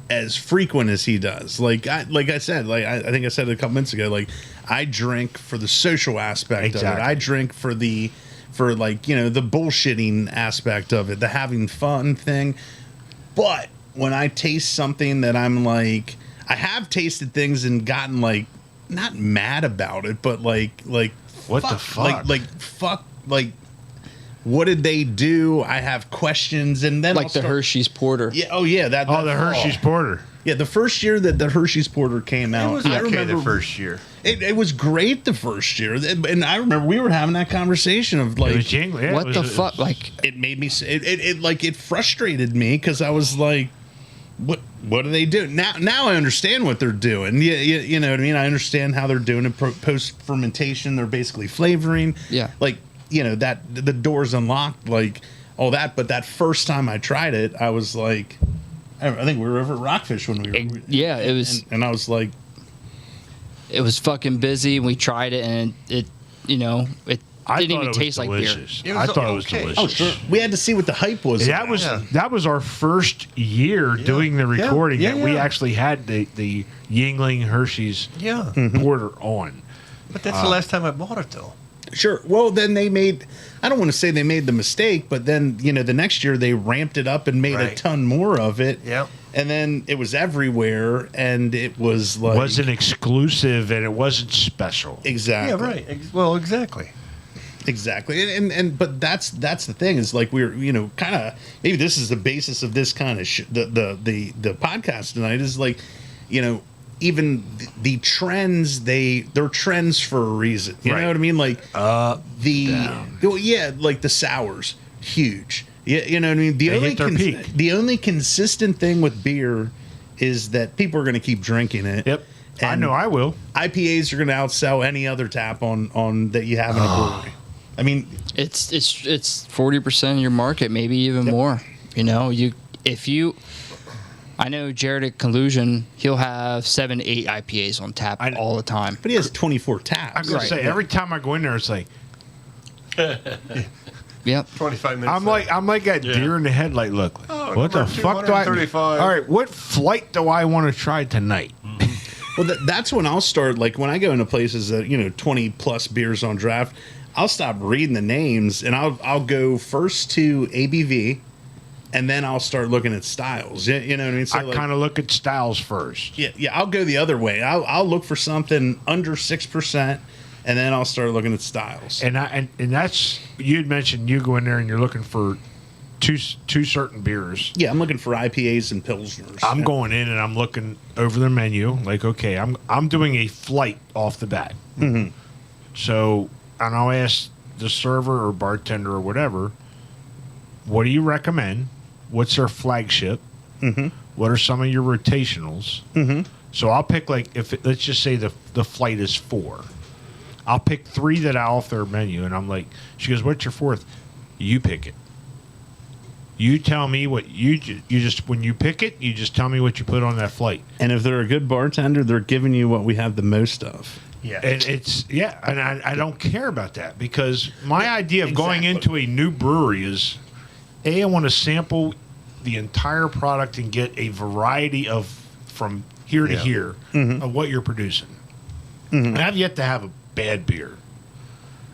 as frequent as he does. Like I said, I think I said it a couple minutes ago. Like, I drink for the social aspect of it. I drink for the bullshitting aspect of it, the having fun thing. But when I taste something that I'm like, I have tasted things and gotten like not mad about it, but like What the fuck? Like fuck like, what did they do? I have questions, and then Like the Hershey's Porter. Yeah. Oh yeah. That the Hershey's Porter. Yeah, the first year that the Hershey's Porter came out, It was I okay remember the first year. It was great the first year, and I remember we were having that conversation of It was like, jingling. Yeah, What the fuck? Like, it made me, it frustrated me because I was like, what do they do now? I understand what they're doing. Yeah, you know what I mean. I understand how they're doing it post fermentation. They're basically flavoring. Yeah. Like, you know, that the doors unlocked, like all that. But that first time I tried it, I was like, I think we were over at Rockfish when we were. yeah, it was. And I was like, It was fucking busy. And we tried it, and it it I didn't thought even it was taste like beer. delicious. It was I thought it was okay. delicious. oh sure, we had to see what the hype was. That was that was our first year doing the recording Yeah, that we yeah. actually had the Yingling Hershey's Yeah. Porter on. But that's the last time I bought it, though. Sure. Well, then they made, I don't want to say they made the mistake, but then, you know, the next year they ramped it up and made a Right. ton more of it. Yeah. And then it was everywhere, and it was like. Wasn't exclusive and it wasn't special. Exactly. Yeah, right. Well, exactly. Exactly. But that's the thing is like we're, you know, kind of, maybe this is the basis of this kind of the podcast tonight is like, you know, even the trends, they're trends for a reason. You Right. know what I mean? Like like the sours, huge. Yeah, you know what I mean? They hit their peak. The only consistent thing with beer is that people are going to keep drinking it. Yep. I And know I will. IPAs are going to outsell any other tap on that you have in a brewery. I mean, It's 40% of your market, maybe even more. You know, I know Jared at Collusion, he'll have 7, 8 IPAs on tap all the time. but he has 24 taps. I'm gonna say every time I go in there, it's like Yep. 25 minutes. I'm like that deer in the headlight. Look, what the number fuck do I? 235. All right, what flight do I want to try tonight? Well, that's when I'll start. Like when I go into places that 20 plus beers on draft, I'll stop reading the names and I'll go first to ABV, and then I'll start looking at styles. You know what I mean? So I kind of look at styles first. yeah. I'll go the other way. I'll look for something under 6%, and then I'll start looking at styles. And that's you'd mentioned you go in there and you're looking for two certain beers. Yeah, I'm looking for IPAs and pilsners. I'm going in and I'm looking over the menu. Like, okay, I'm doing a flight off the bat. Mm-hmm. So, and I'll ask the server or bartender or whatever, what do you recommend? What's their flagship? Mm-hmm. What are some of your rotationals? Mm-hmm. So I'll pick let's just say the flight is 4. I'll pick 3 that are off their menu, and I'm like, she goes, "What's your 4th?" You pick it. You tell me what you just when you pick it, you just tell me what you put on that flight. And if they're a good bartender, they're giving you what we have the most of. Yeah. And and I don't care about that because my idea of going exactly. into a new brewery is, I want to sample the entire product and get a variety of from here to here of what you're producing. And I've yet to have a bad beer.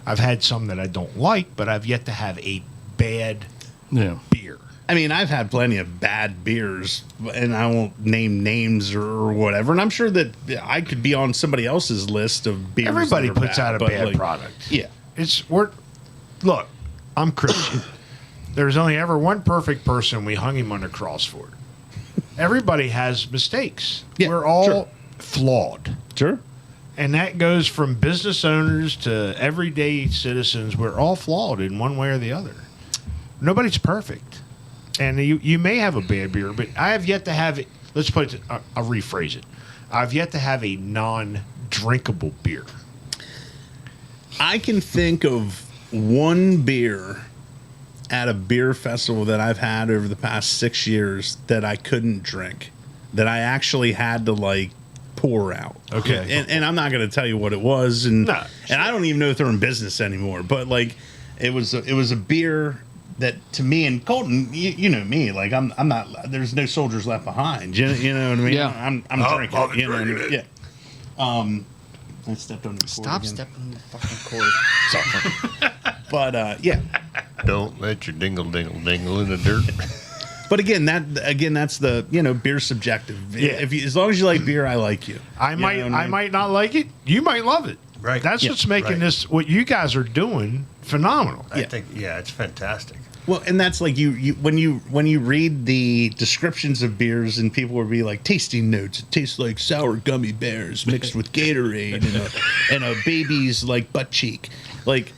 I've had some that I don't like, but I've yet to have a bad beer. I mean, I've had plenty of bad beers, and I won't name names or whatever. And I'm sure that I could be on somebody else's list of beers. Everybody that are puts bad, out a but, bad like, product. Yeah. Look, I'm Christian. There's only ever one perfect person. We hung him on the cross for. Everybody has mistakes. Yeah, We're all sure. flawed. Sure. And that goes from business owners to everyday citizens. We're all flawed in one way or the other. Nobody's perfect. And you may have a bad beer, but I have yet to have it. Let's put it, I'll rephrase it. I've yet to have a non-drinkable beer. I can think of one beer at a beer festival that I've had over the past 6 years that I couldn't drink, that I actually had to pour out. Okay. And I'm not going to tell you what it was, and No, and I don't even know if they're in business anymore. But it was a beer that to me, and Colton, you know me, I'm not. There's no soldiers left behind. You know what I mean? Yeah. I'm drinking. I'll be You know what I mean? drinking it. Yeah. I stepped on the cord Stop again. stepping on the fucking cord. Sorry. But yeah. Don't let your dingle in the dirt. But again, that's the beer subjective. Yeah. As long as you like beer, I like you. I might not like it. You might love it. Right. That's Yeah. what's making Right. this what you guys are doing phenomenal. I think, yeah, it's fantastic. Well, and that's like you when you read the descriptions of beers and people will be like tasting notes. It tastes like sour gummy bears mixed with Gatorade and a baby's like butt cheek. Like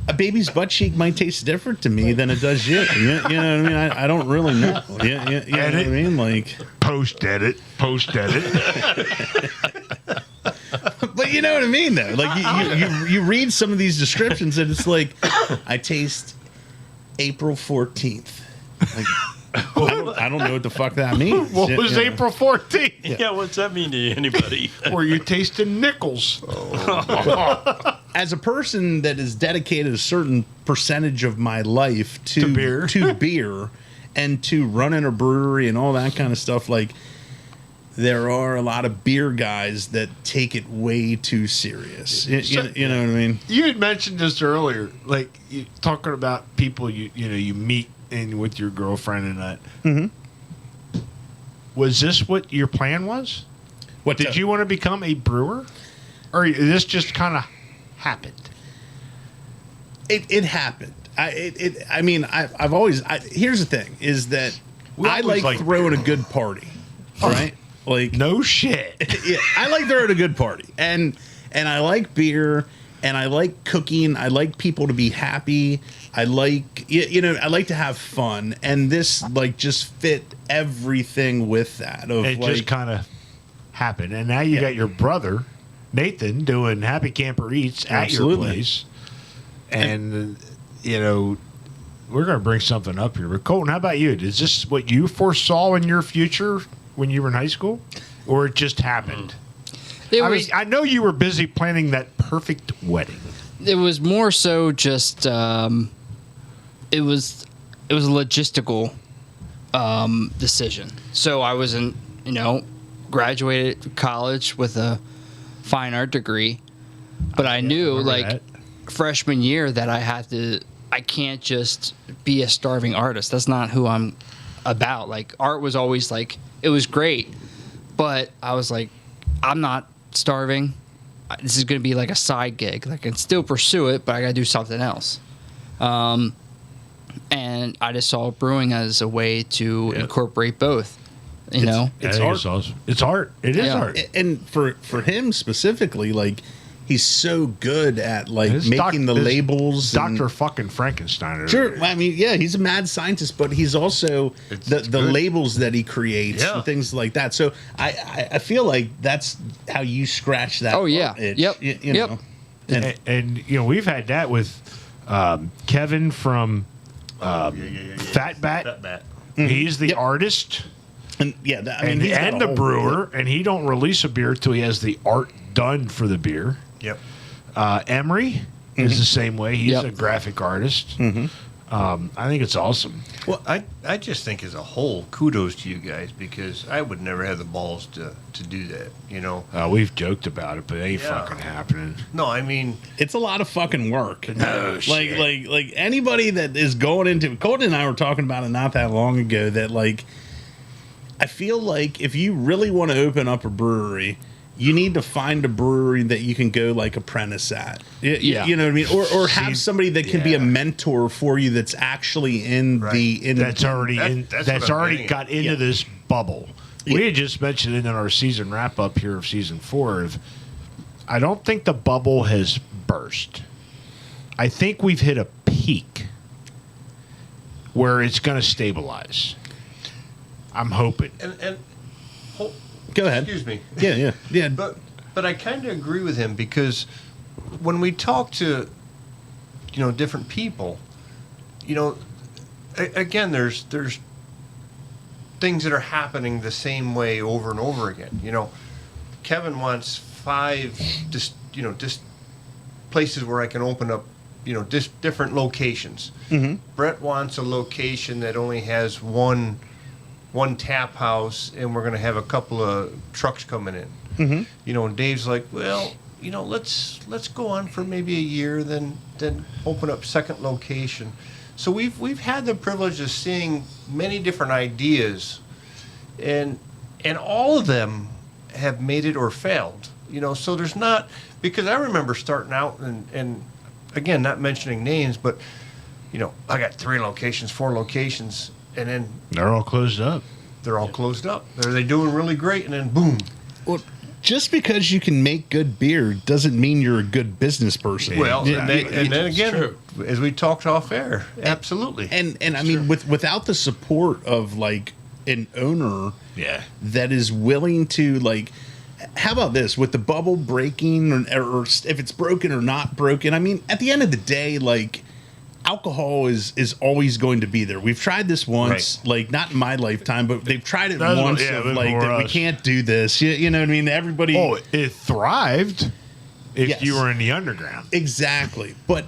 a baby's butt cheek might taste different to me than it does you. You know what I mean? I don't really know. Yeah, you know what I mean? Like Post edit. But you know what I mean, though. Like you read some of these descriptions and it's like, I taste April 14th. Like, I don't know what the fuck that means. What was April 14th? Yeah, what's that mean to anybody? Were you tasting nickels? As a person that has dedicated a certain percentage of my life to beer. beer and to running a brewery and all that kind of stuff, like there are a lot of beer guys that take it way too serious. You know what I mean? You had mentioned this earlier, like you talking about people you meet in with your girlfriend and that. Mm-hmm. Was this what your plan was? What Did you want to become a brewer, or this just kind of happened? It happened. I've always. Here's the thing: is that I always like throwing a good party, right? Like No shit. yeah, I like throwing a good party, and I like beer, and I like cooking. I like people to be happy. I like I like to have fun, and this like just fit everything with that. Of It like, just kind of happened, and now you got your brother Nathan doing Happy Camper Eats at Absolutely. your place, and we're going to bring something up here. But Colton, how about you? Is this what you foresaw in your future when you were in high school, or it just happened? I know you were busy planning that perfect wedding. It was more so just it was a logistical decision. So I was graduated college with a fine art degree, but I knew like that. freshman year that I can't just be a starving artist. That's not who I'm about. Like art was always like, it was great, but I was like, I'm not starving. This is going to be like a side gig. Like I can still pursue it, but I got to do something else. And I just saw brewing as a way to incorporate both. It's art. art. Awesome. It's art. It is art. And for him specifically, like he's so good at like It's making the labels. Dr. fucking Frankenstein. Sure, I mean, yeah, he's a mad scientist, but he's also the good. labels that he creates and things like that. So I feel like that's how you scratch that. Oh, yeah. itch, Yep. you Yep. know. And we've had that with Kevin from Fat Bat. That bat. He's the artist And yeah, I mean, he's got and a the whole brewer, and he don't release a beer till he has the art done for the beer. Yep. Emery is the same way. He's Yep. a graphic artist. I think it's awesome. Well, I just think as a whole, kudos to you guys, because I would never have the balls to do that. We've joked about it, but it ain't Yeah. fucking happening. No, I mean, It's a lot of fucking work. No shit. Like anybody that is going into Colton and I were talking about it not that long ago that like I feel like if you really want to open up a brewery, you need to find a brewery that you can go like apprentice at. Yeah. You know what I mean? Or have somebody that can be a mentor for you that's actually in the That's already That's what I'm already getting got at. into this bubble. We had just mentioned it in our season wrap up here of season 4. I don't think the bubble has burst. I think we've hit a peak where it's going to stabilize. I'm hoping. and Go ahead. excuse me. Yeah. But I kind of agree with him, because when we talk to different people, again, there's things that are happening the same way over and over again. Kevin wants 5 just places where I can open up different locations. Mm-hmm. Brett wants a location that only has one tap house, and we're going to have a couple of trucks coming in. Mm-hmm. And Dave's like, well, let's go on for maybe a year, then open up second location. So we've had the privilege of seeing many different ideas, and all of them have made it or failed. So there's not, because I remember starting out and again, not mentioning names, but I got 3 locations, 4 locations, and then They're all closed up. they're all closed up. They're doing really great, and then boom. Well, just because you can make good beer doesn't mean you're a good business person. Well, Yeah, and then it's again, true. as we talked off air, absolutely. and I mean, without the support of like an owner Yeah. that is willing to like, how about this with the bubble breaking or if it's broken or not broken? I mean, at the end of the day, like, alcohol is always going to be there. We've tried this once, like not in my lifetime, but they've tried it That's- once. yeah, Of like before that we us. can't do this. You know what I mean? Everybody. Oh, it thrived if Yes. you were in the underground. Exactly. But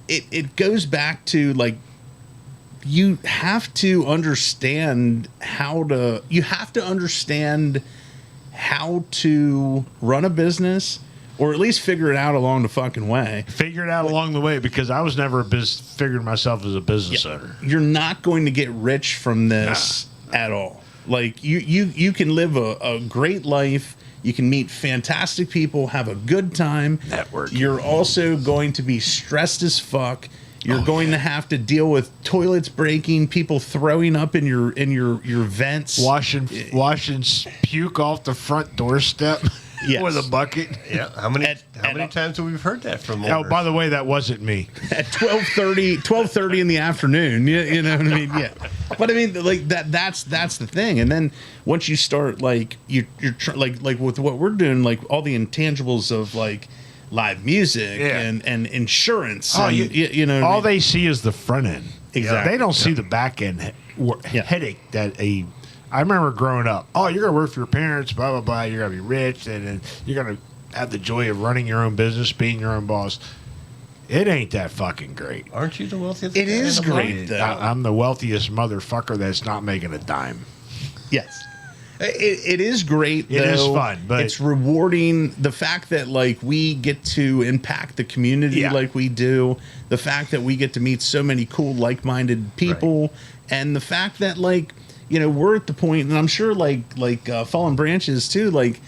it goes back to like you have to understand how to run a business, or at least figure it out along the fucking way. Figure it out along the way, because I was never figured myself as a business owner. You're not going to get rich from this at all. Like you can live a great life. You can meet fantastic people, have a good time. Network. You're also going to be stressed as fuck. You're going to have to deal with toilets breaking, people throwing up in your vents. Washing puke off the front doorstep Yes. with a bucket. Yeah, how many At- times have we heard that from Oh, owners? by the way, that wasn't me. At 12:30 in the afternoon. You know what I mean? Yeah. But I mean, like that's the thing. And then once you start like you're like with what we're doing, like all the intangibles of like live music Yeah. and insurance. Oh, and, you know, what I all mean? they see is the front end. Exactly. They don't see the back end headache that I remember growing up. Oh, you're going to work for your parents, blah, blah, blah. You're going to be rich, and then you're going to have the joy of running your own business, being your own boss. It ain't that fucking great. Aren't you the wealthiest? It guy is in the world? great, though. I'm the wealthiest motherfucker that's not making a dime. Yes. It is great. It is though. fun, but- it's rewarding. The fact that like we get to impact the community Yeah. like we do, the fact that we get to meet so many cool, like-minded people, and the fact that like we're at the point, and I'm sure like Fallen Branches too, like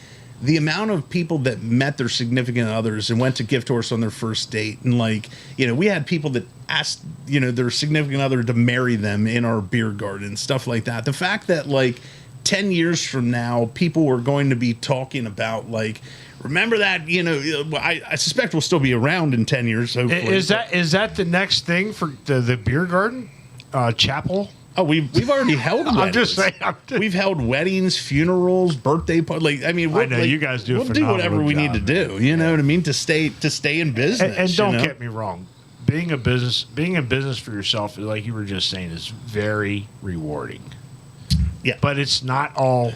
the amount of people that met their significant others and went to Gift Horse on their first date, and like we had people that asked their significant other to marry them in our beer garden, stuff like that. The fact that like 10 years from now, people are going to be talking about like, remember that, I suspect we'll still be around in 10 years. Hopefully. Is that the next thing for the beer garden? Chapel? Oh, we've already held weddings. I'm just saying. We've held weddings, funerals, birthday parties. Like, I mean, I know, you guys do a We'll do phenomenal whatever we need job, to do. You know what I mean? To stay in business. And don't get me wrong, being in business for yourself, like you were just saying, is very rewarding. Yeah. But it's not all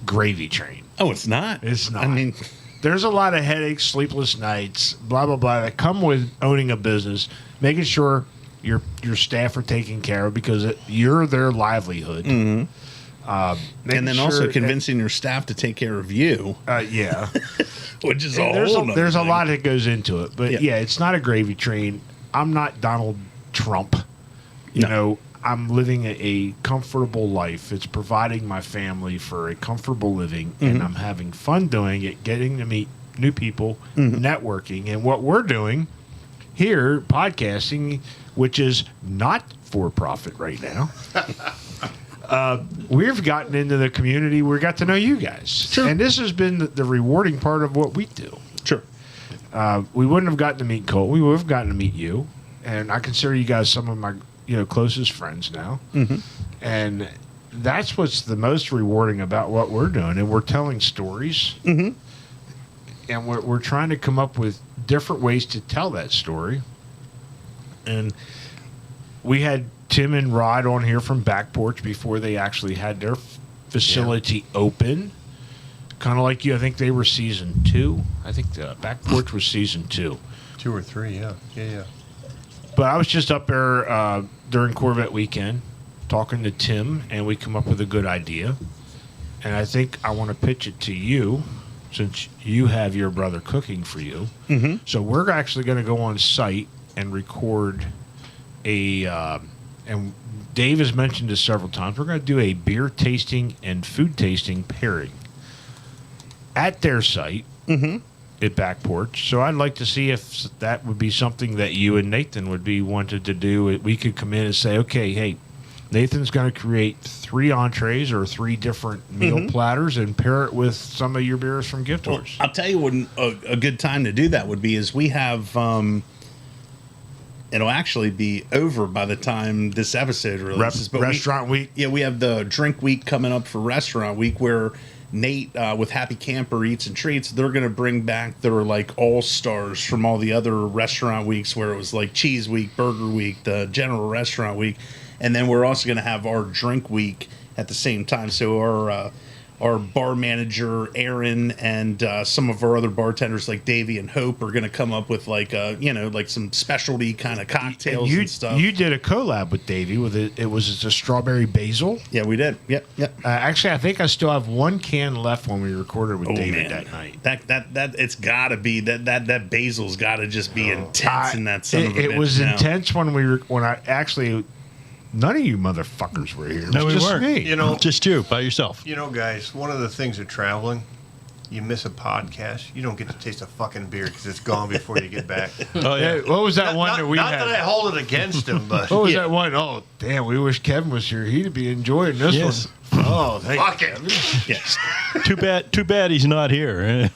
gravy train. Oh, it's not. It's not. I mean, There's a lot of headaches, sleepless nights, blah blah blah, that come with owning a business, making sure your staff are taken care of because you're their livelihood. Mm-hmm. Making and then also sure convincing your staff to take care of you, yeah. which is there's whole there's a thing. lot that goes into it, but Yeah. yeah, it's not a gravy train. I'm not Donald Trump. You know, I'm living a comfortable life. It's providing my family for a comfortable living, and I'm having fun doing it, getting to meet new people, networking, and what we're doing here, podcasting, which is not for profit right now. We've gotten into the community. We got to know you guys, and this has been the rewarding part of what we do. Sure. We wouldn't have gotten to meet Colt. We would have gotten to meet you, and I consider you guys some of my closest friends now. And that's what's the most rewarding about what we're doing. And we're telling stories, and we're trying to come up with different ways to tell that story. And we had Tim and Rod on here from Back Porch before they actually had their facility open. Kind of like you. I think they were season 2. I think the Back Porch was season 2. 2 or 3, yeah. But I was just up there during Corvette weekend talking to Tim, and we come up with a good idea. And I think I want to pitch it to you since you have your brother cooking for you. So we're actually going to go on site and record and Dave has mentioned this several times, we're going to do a beer tasting and food tasting pairing at their site. back porch. So I'd like to see if that would be something that you and Nathan would be wanted to do. We could come in and say, okay, hey, Nathan's going to create 3 entrees or 3 different meal platters and pair it with some of your beers from Gift Horse. I'll tell you when a good time to do that would be is we have it'll actually be over by the time this episode releases. Restaurant week. Yeah, we have the drink week coming up for restaurant week where Nate with Happy Camper Eats and Treats, they're going to bring back their like all-stars from all the other restaurant weeks where it was like Cheese Week, Burger Week, the General Restaurant Week. And then we're also going to have our drink week at the same time. So our bar manager, Aaron, and some of our other bartenders like Davey and Hope are going to come up with like like some specialty kind of cocktails and stuff. You did a collab with Davey with it. It was a strawberry basil. Yeah, we did. Yep. Actually, I think I still have 1 can left when we recorded with David that night. That it's got to be that basil's got to just be intense in that son of a bitch. It was intense when I actually. None of you motherfuckers were here. No, we just weren't. me. You know, Just you, by yourself. you know, guys, one of the things of traveling, you miss a podcast, you don't get to taste a fucking beer because it's gone before you get back. Oh, yeah. Hey, what was that one that we not had? that I hold it against him, but What was that one? Oh, damn, we wish Kevin was here. He'd be enjoying this Yes. one. Oh, thank fuck you, it. Kevin. Yes. Too bad he's not here.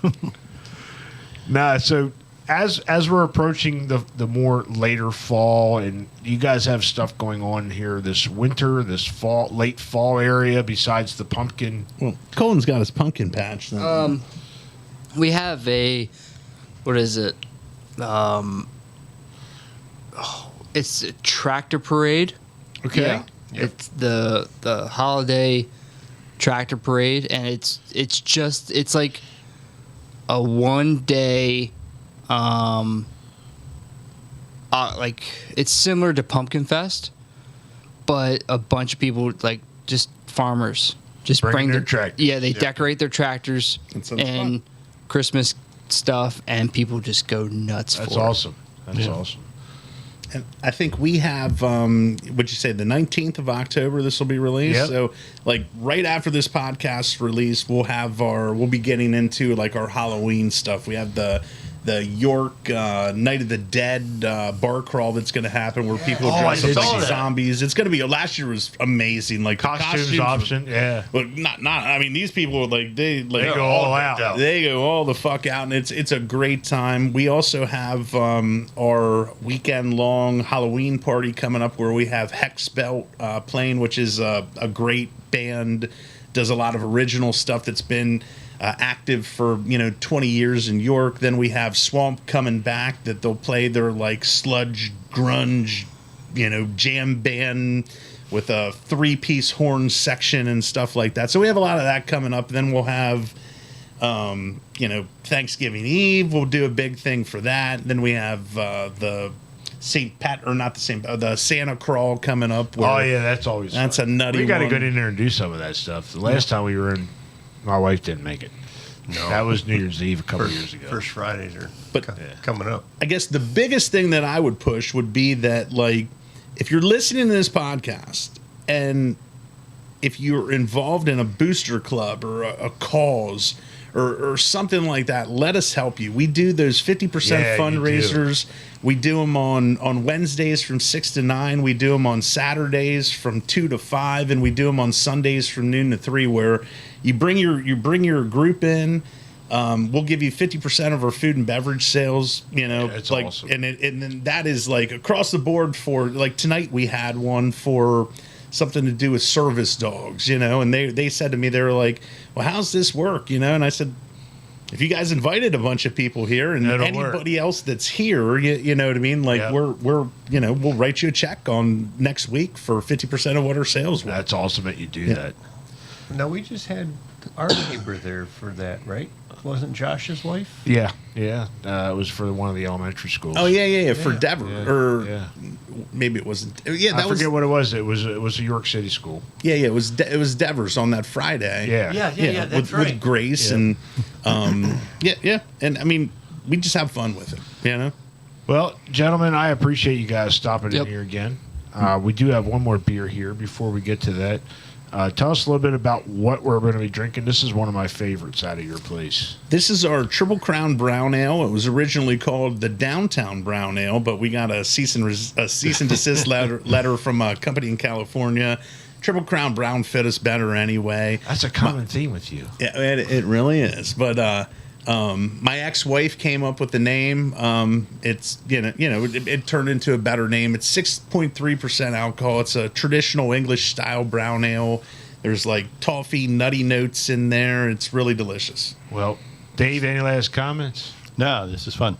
Nah, so as we're approaching the more later fall, and you guys have stuff going on here this winter, this fall, late fall area, besides the pumpkin. Well, Colton's got his pumpkin patch. Then. We have what is it? It's a tractor parade. Okay. Yeah. It's the holiday tractor parade, and it's like a 1 day. Like it's similar to Pumpkin Fest, but a bunch of people, like just farmers, just Bring bring their their tractors. Yeah, they decorate their tractors That sounds and fun. Christmas stuff, and people just go nuts. That's for awesome. That's awesome. And I think we have, what'd you say, the 19th of October this will be released. Yep. So, like, right after this podcast release, we'll be getting into, like, our Halloween stuff. We have the York Night of the Dead bar crawl that's going to happen where people dress I up saw like that. zombies. It's going to be, last year was amazing. Like, the Costumes were- option, yeah. Well, I mean, these people, like, they go all out. They go all the fuck out, and it's a great time. We also have our weekend-long Halloween party coming up where we have Hex Belt playing, which is a great band, does a lot of original stuff that's been active for 20 years in York. Then we have Swamp coming back that they'll play their like sludge grunge jam band with a 3-piece horn section and stuff like that. So we have a lot of that coming up. Then we'll have Thanksgiving Eve, we'll do a big thing for that. Then we have the the Santa Crawl coming up. Oh yeah, that's always That's fun. a nutty We got to one. get in there and do some of that stuff. The last time we were in, my wife didn't make it. No. That was New Year's Eve a couple years ago. First Fridays are But- coming up. I guess the biggest thing that I would push would be that, like, if you're listening to this podcast and if you're involved in a booster club or a cause or something like that, let us help you. We do those 50% Yeah, you fundraisers. We do them on Wednesdays from 6 to 9. We do them on Saturdays from 2 to 5. And we do them on Sundays from noon to 3, where you bring your group in. We'll give you 50% of our food and beverage sales, that's like, awesome. and then that is like across the board for, like, tonight we had one for something to do with service dogs, and they said to me, they were like, well, how's this work? And I said, if you guys invited a bunch of people here and It'll anybody else that's here, you know what I mean? Like, Yeah. we're we'll write you a check on next week for 50% of what our sales were. That's awesome that you do that. No, we just had our neighbor there for that, right? Wasn't Josh's wife? Yeah. It was for one of the elementary schools. Oh yeah, for Denver, or yeah. maybe it wasn't. Yeah, I that was. forget what it was. It was a York City school. Yeah, it was. It was Devers on that Friday. Yeah. That's with, right. with Grace Yeah. and and I mean, we just have fun with it, Well, gentlemen, I appreciate you guys stopping Yep. in here again. We do have one more beer here before we get to that. Tell us a little bit about what we're going to be drinking. This is one of my favorites out of your place. This is our Triple Crown Brown Ale. It was originally called the Downtown Brown Ale, but we got a cease and desist letter from a company in California. Triple Crown Brown fit us better anyway. That's a common theme with you. Yeah, it really is. But my ex-wife came up with the name. It's it turned into a better name. It's 6.3% alcohol. It's a traditional English style brown ale. There's like toffee, nutty notes in there. It's really delicious. Well, Dave, any last comments? No, this is fun.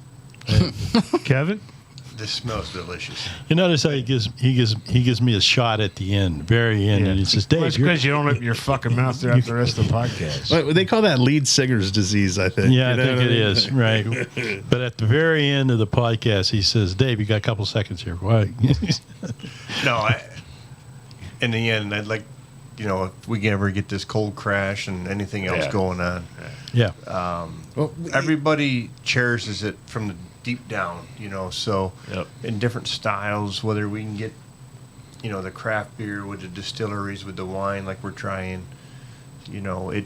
Kevin? This smells delicious. You notice how he gives me a shot at the end, very end, and he says, "Dave, well, it's because you don't open your fucking mouth throughout the rest of the podcast." Well, they call that lead singer's disease, I think. Yeah, I think it is, right. But at the very end of the podcast, he says, "Dave, you got a couple seconds here." Why? No, in the end, I'd like, if we can ever get this cold crash and anything else going on. Yeah. Everybody cherishes it from the deep down, so Yep. in different styles, whether we can get, the craft beer with the distilleries, with the wine like we're trying, it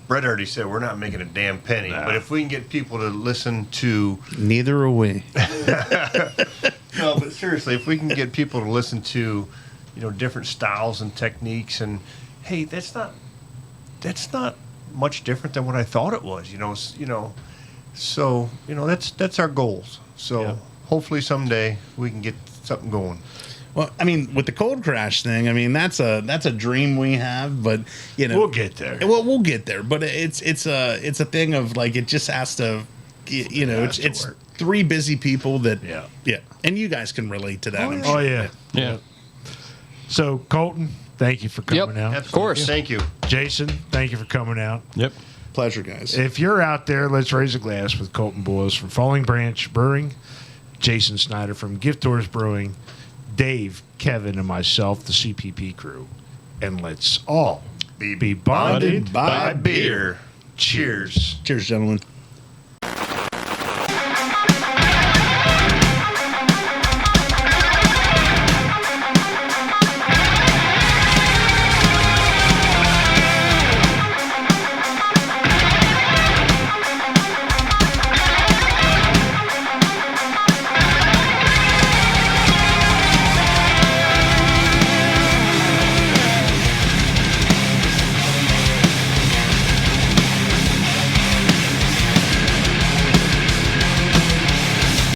Brett already said we're not making a damn penny, but if we can get people to listen to... Neither are we. No, but seriously, if we can get people to listen to, different styles and techniques, and hey, that's not much different than what I thought it was, So, that's our goals. So hopefully someday we can get something going. Well, I mean, with the cold crash thing, I mean that's a dream we have, but we'll get there. Well, we'll get there, but it's a thing of like it just has to, it's work. three busy people that Yeah. and you guys can relate to that. I'm Oh, sure. yeah. Yeah. So, Colton, thank you for coming out. Of course. Thank you. Jason, thank you for coming out. Yep. Pleasure, guys. If you're out there, let's raise a glass with Colton Boyles from Falling Branch Brewing, Jason Snyder from Gift Horse Brewing, Dave, Kevin, and myself, the CPP crew. And let's all be bonded by beer. Cheers. Cheers, gentlemen.